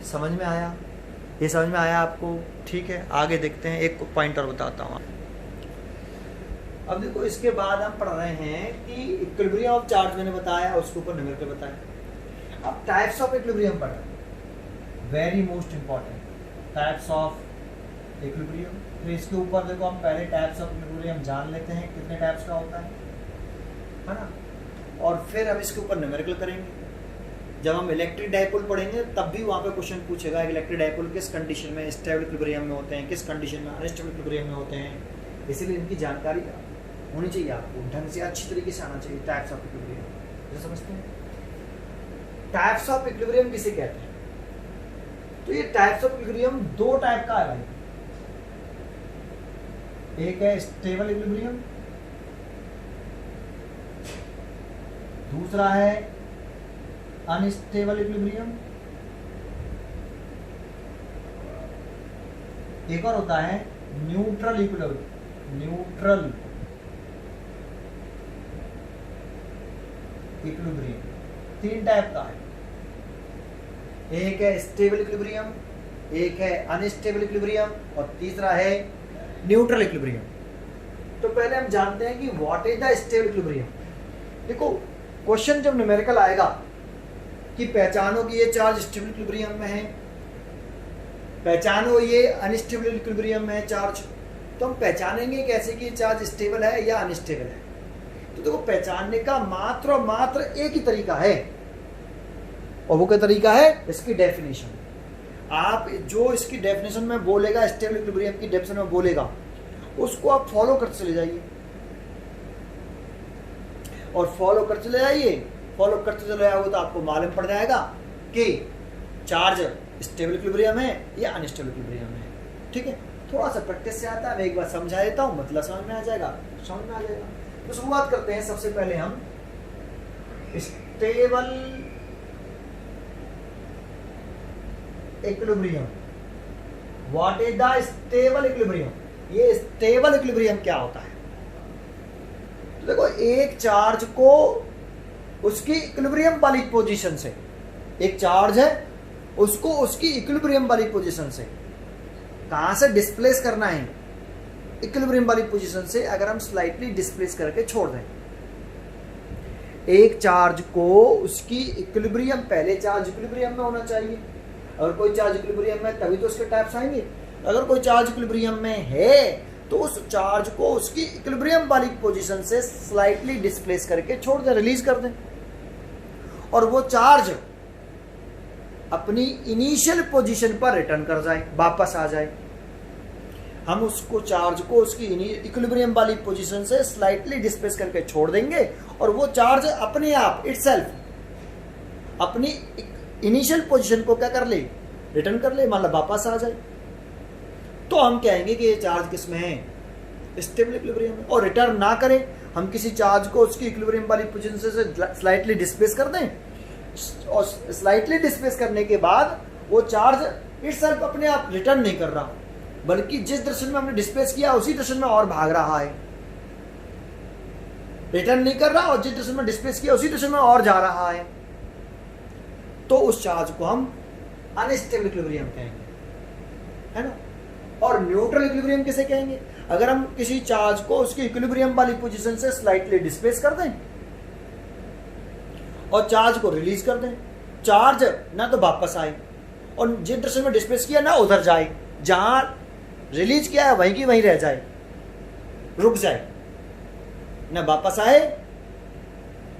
समझ में आया? ये समझ में आया आपको? ठीक है, आगे देखते हैं, एक पॉइंट और बताता हूँ। अब देखो इसके बाद हम पढ़ रहे हैं कि इक्विलिब्रियम ऑफ चार्ज मैंने बताया, उसके ऊपर न्यूमेरिकल बताया। अब टाइप्स ऑफ इक्विलिब्रियम पढ़ रहे हैं, very most important, types of equilibrium. तो इसके ऊपर देखो हम पहले टाइप्स ऑफ इक्विलिब्रियम जान लेते हैं, कितने टाइप्स का होता है ना? और फिर हम इसके ऊपर न्यूमेरिकल करेंगे। जब हम इलेक्ट्रिक डाइपोल पढ़ेंगे तब भी वहाँ पे क्वेश्चन पूछेगा इलेक्ट्रिक डाइपोल किस कंडीशन में स्टेबल इक्विलिब्रियम में होते हैं, किस कंडीशन में अनस्टेबल इक्विलिब्रियम में होते हैं। इसीलिए इनकी जानकारी होनी चाहिए आपको, ढंग से अच्छी तरीके से आना चाहिए। टाइप्स ऑफ इक्विलिब्रियम जो समझते हैं, टाइप्स ऑफ इक्विलिब्रियम किसे कहते हैं? तो ये टाइप्स ऑफ इक्विलिब्रियम दो टाइप का है भाई, एक है स्टेबल इक्विलिब्रियम, दूसरा है अनस्टेबल इक्विलिब्रियम, एक और होता है neutral equilibrium. Neutral equilibrium 3 type का है, एक है स्टेबल इक्विलिब्रियम, एक है अनस्टेबल इक्विलिब्रियम, और तीसरा है न्यूट्रल इक्विलिब्रियम। तो पहले हम जानते हैं कि what is the stable equilibrium. देखो क्वेश्चन जब न्यूमेरिकल आएगा कि पहचानो कि ये चार्ज स्टेबल इक्विलिब्रियम में है, पहचानो ये अनस्टेबल इक्विलिब्रियम में है चार्ज, तो हम पहचानेंगे कैसे कि ये चार्ज स्टेबल है या अनस्टेबल है। तो देखो पहचानने का मात्र एक ही तरीका है, और वो क्या तरीका है, इसकी डेफिनेशन। आप जो इसकी डेफिनेशन में बोलेगा, स्टेबल इक्विलिब्रियम की डेफिनेशन में बोलेगा, उसको आप फॉलो करते चले जाइए, और फॉलो करते चले जाइए, फॉलो करते चले जाओगे तो आपको मालूम पड़ जाएगा कि चार्ज स्टेबल इक्विलिब्रियम है या अनस्टेबल इक्विलिब्रियम है। ठीक है, थोड़ा सा प्रैक्टिस से आता है, मैं एक बार समझा देता हूँ, मतलब समझ में आ जाएगा, समझ में आ जाएगा। तो शुरुआत करते हैं, सबसे पहले हम stable equilibrium. What is the stable equilibrium? ये स्टेबल इक्विलिब्रियम क्या होता है? तो देखो, एक चार्ज को उसकी इक्विलिब्रियम वाली पोजीशन से, एक चार्ज है उसको उसकी इक्विलिब्रियम वाली पोजीशन से कहां से डिस्प्लेस करना है? इक्विलिब्रियम वाली पोजीशन से अगर हम स्लाइटली डिस्प्लेस करके छोड़ दें एक चार्ज को, उसकी इक्विलिब्रियम, पहले चार्ज इक्विलिब्रियम में होना चाहिए। अगर कोई चार्ज इक्विलिब्रियम में तभी तो उसके टाइप्स आएंगे। अगर कोई चार्ज इक्विलिब्रियम में है तो उस चार्ज को उसकी इक्विलिब्रियम वाली पोजीशन से स्लाइटली डिस्प्लेस करके छोड़ दें, रिलीज कर दें, और वो चार्ज अपनी इनिशियल पोजीशन पर रिटर्न कर जाए, वापस आ जाए। हम उसको चार्ज को उसकी इक्विलिब्रियम वाली पोजीशन से स्लाइटली डिस्प्लेस करके छोड़ देंगे और वो चार्ज अपने आप इटसेल्फ अपनी इनिशियल पोजीशन को क्या कर ले? रिटर्न कर ले, मतलब वापस आ जाए। तो हम कहेंगे कि ये चार्ज किसमें है? स्टेबल इक्विलिब्रियम में। और रिटर्न ना करें, हम किसी चार्ज को उसकी इक्विलिब्रियम वाली पोजीशन से स्लाइटली डिस्प्लेस कर दें, और स्लाइटली डिस्प्लेस करने के बाद वो चार्ज इटसेल्फ अपने आप रिटर्न नहीं कर रहा, बल्कि जिस डायरेक्शन में हमने डिस्प्लेस किया उसी डायरेक्शन में और भाग रहा है। रिटर्न नहीं कर रहा और जिस डायरेक्शन में डिस्प्लेस किया उसी डायरेक्शन में और जा रहा है। तो उस चार्ज को हम अनस्टेबल इक्विलिब्रियम कहेंगे, है ना। और न्यूट्रल इक्विलिब्रियम किसे कहेंगे? अगर हम किसी चार्ज को उसकी इक्विलिब्रियम वाली पोजीशन से स्लाइटली डिस्प्लेस कर दें और चार्ज को रिलीज कर दें, चार्ज ना तो वापस आए और जिस डायरेक्शन में डिस्प्लेस किया ना उधर जाए, जहां रिलीज किया है वहीं की वहीं रह जाए, रुक जाए, ना वापस आए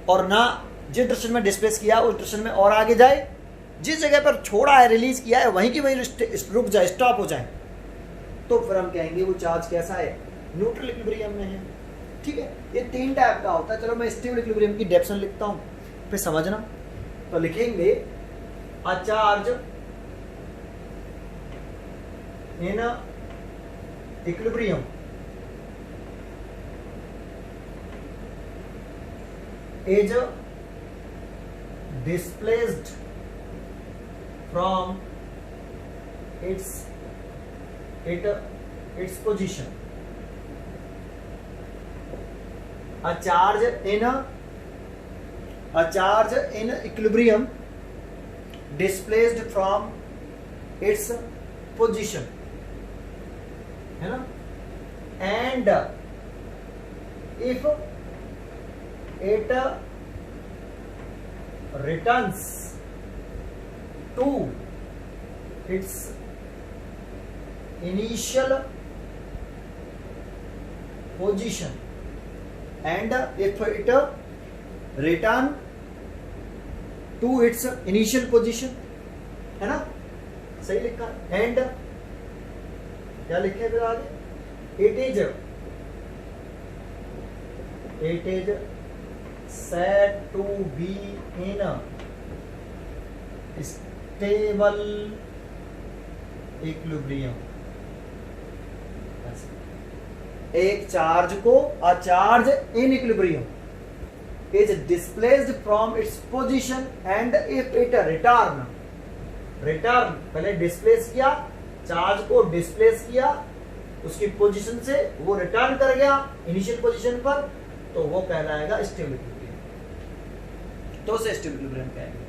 और ना जिस डायरेक्शन में डिस्प्लेस किया उस डायरेक्शन में और आगे जाए, जिस जगह पर छोड़ा है, रिलीज किया है, वहीं की वहीं रुक जाए, स्टॉप हो जाए। तो फिर हम कहेंगे वो चार्ज कैसा है? न्यूट्रल इक्विलिब्रियम में है। ठीक है, ये तीन टाइप का होता है। चलो मैं स्टेबल इक्विलिब्रियम की डेफिनेशन लिखता हूं, फिर समझना। तो लिखेंगे a charge in equilibrium is displaced from its position. A charge in equilibrium displaced from its position, है ना। And if it returns to its initial position, and if it return to its initial position, है ना, सही लिखा। And क्या लिखे फिर आगे? it is said to be in a stable equilibrium. एक चार्ज को, a charge in equilibrium is displaced from its position, and if it return, पहले डिस्प्लेस किया, चार्ज को डिस्प्लेस किया उसकी पोजीशन से, वो रिटर्न कर गया इनिशियल पोजीशन पर, तो वो कहलाएगा स्टेबल इक्विलिब्रियम। तो उसे स्टेबल इक्विलिब्रियम कहेंगे।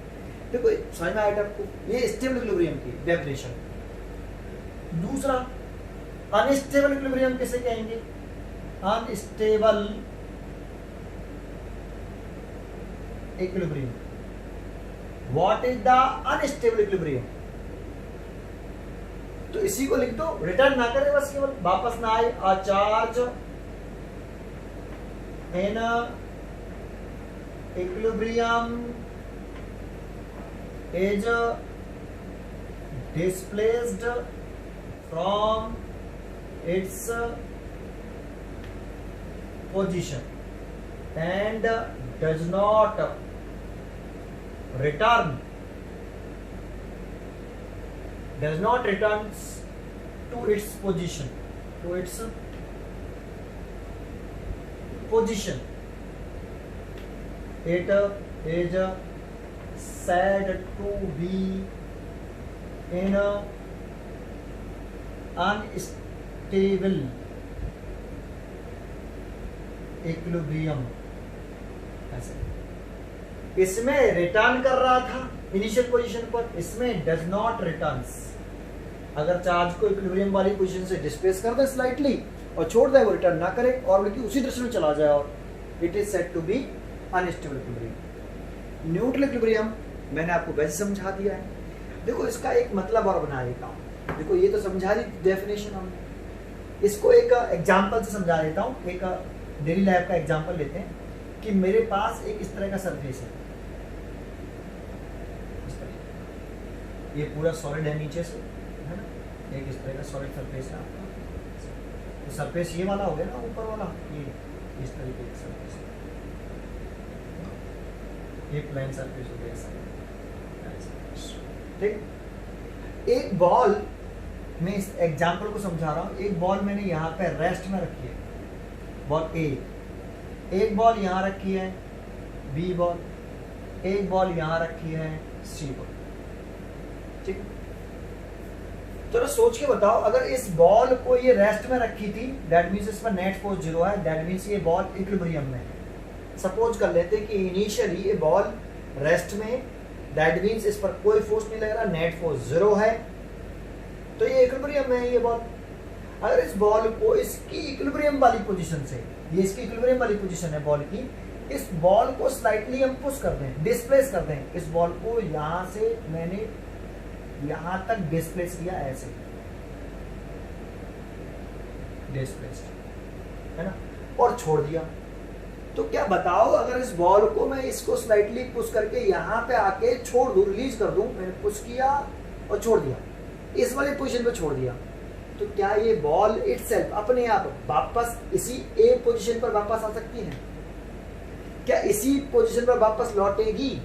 देखो समझ में आया आपको? ये स्टेबल इक्विलिब्रियम की डेफिनेशन। दूसरा, अनस्टेबल इक्विलिब्रियम किसे कहेंगे? Unstable equilibrium. What is the unstable equilibrium? तो इसी को लिख दो, रिटर्न ना करे, बस केवल वापस ना आए। A charge in equilibrium is displaced from its position and does not returns to its position, it is said to be in unstable equilibrium। ऐसे इसमें रिटर्न कर रहा था इनिशियल पोजीशन पर, इसमें डज नॉट रिटर्न्स। अगर चार्ज को equilibrium वाली पोजीशन से डिस्प्लेस कर दे स्लाइटली और छोड़ दे, वो रिटर्न ना करे और बल्कि उसी डायरेक्शन में चला जाए, और it is said to be unstable equilibrium. Neutral equilibrium मैंने आपको वैसे समझा दिया है। देखो इसका एक मतलब और बना देता हूँ। देखो ये तो समझा दी डेफिनेशन हमने, इसको एक एग्जांपल से समझा देता हूँ। एक डेली लाइफ का एग्जांपल लेते हैं कि मेरे पास एक इस तरह का सरफेस है, ये पूरा सॉलिड है नीचे से, है ना, एक इस तरह का सॉलिड सरफेस है आपका। तो सरफेस ये वाला हो गया ना, ऊपर वाला ये इस तरीके का सरफेस है, ये प्लेन सरफेस हो गया ऐसा, ठीक। एक बॉल, मैं इस एग्जांपल को समझा रहा हूँ, एक बॉल मैंने यहाँ पे रेस्ट में रखी है, बॉल ए, एक बॉल यहाँ रखी है बी बॉल, एक बॉल यहाँ रखी है सी बॉल, ठीक। चलो सोच के बताओ, अगर इस बॉल को ये रेस्ट में रखी थी, दैट मींस इस पर नेट फोर्स 0 है, दैट मींस ये बॉल इक्विलिब्रियम में है। सपोज कर लेते हैं कि इनिशियली ये बॉल रेस्ट में, दैट मींस इस पर कोई फोर्स नहीं लग रहा, नेट फोर्स 0 है, तो ये इक्विलिब्रियम में है ये बॉल। अगर इस बॉल को इसकी इक्विलिब्रियम वाली पोजीशन से, ये इसकी इक्विलिब्रियम वाली पोजीशन है बॉल की, इस बॉल को स्लाइटली हम पुश कर दें, डिस्प्लेस कर दें, इस बॉल को यहां से मैंने यहां तक डिस्प्लेस किया, ऐसे डिस्प्लेस्ड, है ना, और छोड़ दिया, तो क्या बताओ, अगर इस बॉल को मैं इसको स्लाइटली पुश करके यहां पे आके छोड़ दूं, रिलीज कर दूं, मैंने पुश किया और छोड़ दिया, इस वाली पोजीशन पे छोड़ दिया, तो क्या ये बॉल इटसेल्फ अपने आप वापस इसी ए पोजीशन पर वापस आ सकती है? क्या इसी पोजीशन पर वापस लौटेगी?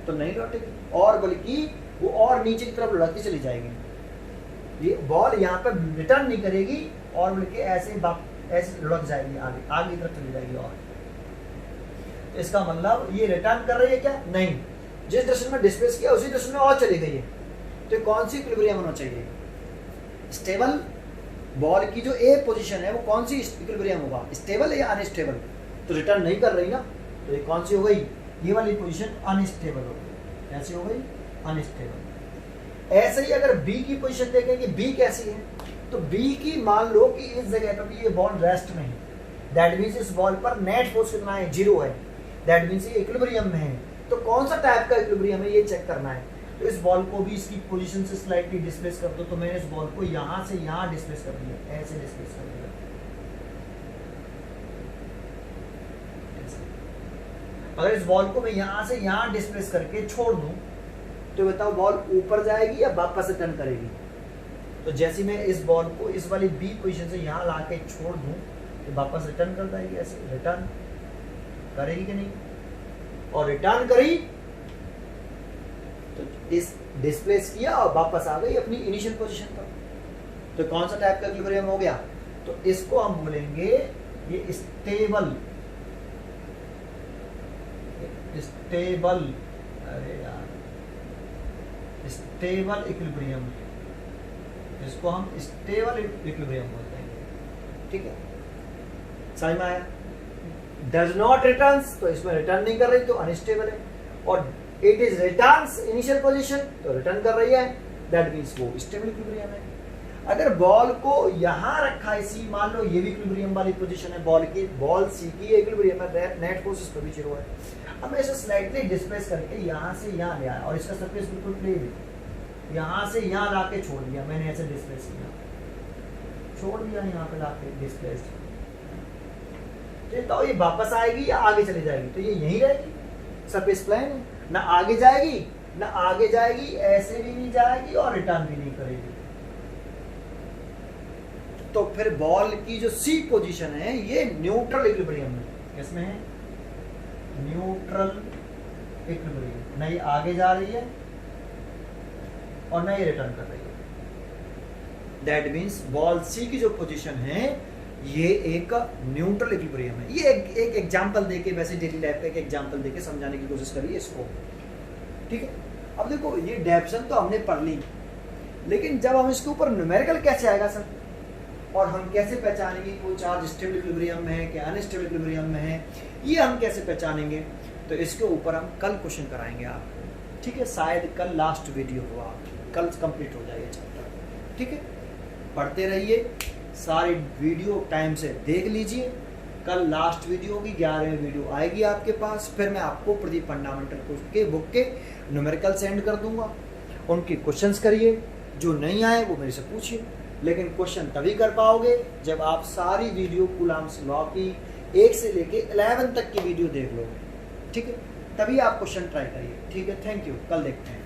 तो नहीं लौटेगी, और बल्कि वो और नीचे की तरफ लुढ़कती चली जाएगी। ये बॉल यहाँ पर रिटर्न नहीं करेगी, और बल्कि ऐसे लुढ़क जाएगी, आगे आगे की तरफ चली जाएगी। और इसका मतलब ये रिटर्न कर रही है क्या? नहीं, जिस डायरेक्शन में डिस्प्लेस किया उसी डायरेक्शन में और चली गई है। तो कौन सी इक्विलिब्रियम होना चाहिए? स्टेबल। बॉल की जो ए पोजीशन है वो कौन सी इक्विलिब्रियम होगा, स्टेबल या अनस्टेबल? तो रिटर्न नहीं कर रही ना, तो ये कौन सी हो गई? ये वाली पोजीशन अनस्टेबल हो गई। कैसी हो गई? अनस्टेबल। ऐसे ही अगर बी की पोजीशन देखेंगे, बी कैसी है, तो बी की मान लो कि इस जगह पर भी ये बॉल रेस्ट में है, दैट मींस इस बॉल पर नेट फोर्स कितना है? 0 है, दैट मींस ये इक्विलिब्रियम में है। तो कौन सा टाइप का इक्विलिब्रियम है ये चेक करना है। तो इस बॉल को भी इसकी पोजीशन से स्लाइटली डिस्प्लेस कर दो, तो मैंने इस बॉल को यहां से यहां डिस्प्लेस कर दिया, ऐसे डिस्प्लेस कर दिया। अगर इस बॉल को मैं यहां से यहां डिस्प्लेस करके छोड़ दूं, तो बताओ बॉल ऊपर जाएगी या वापस रिटर्न करेगी? तो जैसे मैं इस बॉल को इस वाली बी पोजीशन से यहां लाके छोड़ दूं, तो वापस रिटर्न कर जाएगी, ऐसे रिटर्न करेगी कि नहीं? और रिटर्न करी तो इस डिस्प्लेस किया और वापस आ गई अपनी इनिशियल पोजीशन पर। तो कौन सा टाइप का इक्विलिब्रियम हो गया? तो इसको हम बोलेंगे ये स्टेबल, अरे यार, स्टेबल इक्विलिब्रियम, इसको हम स्टेबल इक्विलिब्रियम बोलते हैं। ठीक है, समझ में आया? डज नॉट रिटर्न्स, तो इसमें रिटर्न नहीं कर रही तो अनस्टेबल है, और it is returns initial position, तो रिटर्न कर रही है, दैट मींस वो स्टेबल इक्विलिब्रियम है। अगर बॉल को यहां रखा है सी, मान लो ये भी इक्विलिब्रियम वाली पोजीशन है बॉल की, बॉल सी की इक्विलिब्रियम है, नेट फोर्स इस पर भी 0 है। अब इसे स्लाइटली डिस्प्लेस करके यहां से यहां ले आया, और इसका सरफेस बिल्कुल प्लेन है, यहां से यहां लाके छोड़ दिया मैंने, ऐसे डिस्प्लेस किया, छोड़ दिया यहां पे लाके डिस्प्लेस, तो ये वापस आएगी या आगे चली जाएगी? तो ये यहीं रहेगी, सरफेस प्लेन है, ना आगे जाएगी ना आगे जाएगी, ऐसे भी नहीं जाएगी और रिटर्न भी नहीं करेगी। तो फिर बॉल की जो सी पोजीशन है ये न्यूट्रल इक्विलिब्रियम है। इसमें है न्यूट्रल इक्विलिब्रियम, ना ये आगे जा रही है और ना ये रिटर्न कर रही है। दैट मीन्स बॉल सी की जो पोजीशन है ये एक न्यूट्रल इक्विलिब्रियम है। ये एक एग्जांपल देके, वैसे डेली लाइफ का एक एग्जांपल देके समझाने की कोशिश करिए इसको, ठीक है। अब देखो ये डेफिनेशन तो हमने पढ़ ली, लेकिन जब हम इसके ऊपर न्यूमेरिकल कैसे आएगा सर, और हम कैसे पहचानेंगे कि वो चार्ज स्टेबल इक्विलिब्रियम में है कि अनस्टेबल इक्विलिब्रियम में है, ये हम कैसे पहचानेंगे, तो इसके ऊपर हम कल क्वेश्चन कराएंगे आपको, ठीक है। शायद कल लास्ट वीडियो हुआ, कल कंप्लीट हो जाएगा चैप्टर, ठीक है। पढ़ते रहिए, सारी वीडियो टाइम से देख लीजिए। कल लास्ट वीडियो होगी, 11वीं वीडियो आएगी आपके पास, फिर मैं आपको प्रदीप फंडामेंटल के बुक के न्यूमेरिकल सेंड कर दूंगा, उनके क्वेश्चंस करिए, जो नहीं आए वो मेरे से पूछिए। लेकिन क्वेश्चन तभी कर पाओगे जब आप सारी वीडियो कूलम्ब्स लॉ की 1 से लेके 11 तक की वीडियो देख लोगे, ठीक है, तभी आप क्वेश्चन ट्राई करिए, ठीक है। थैंक यू, कल देखते हैं।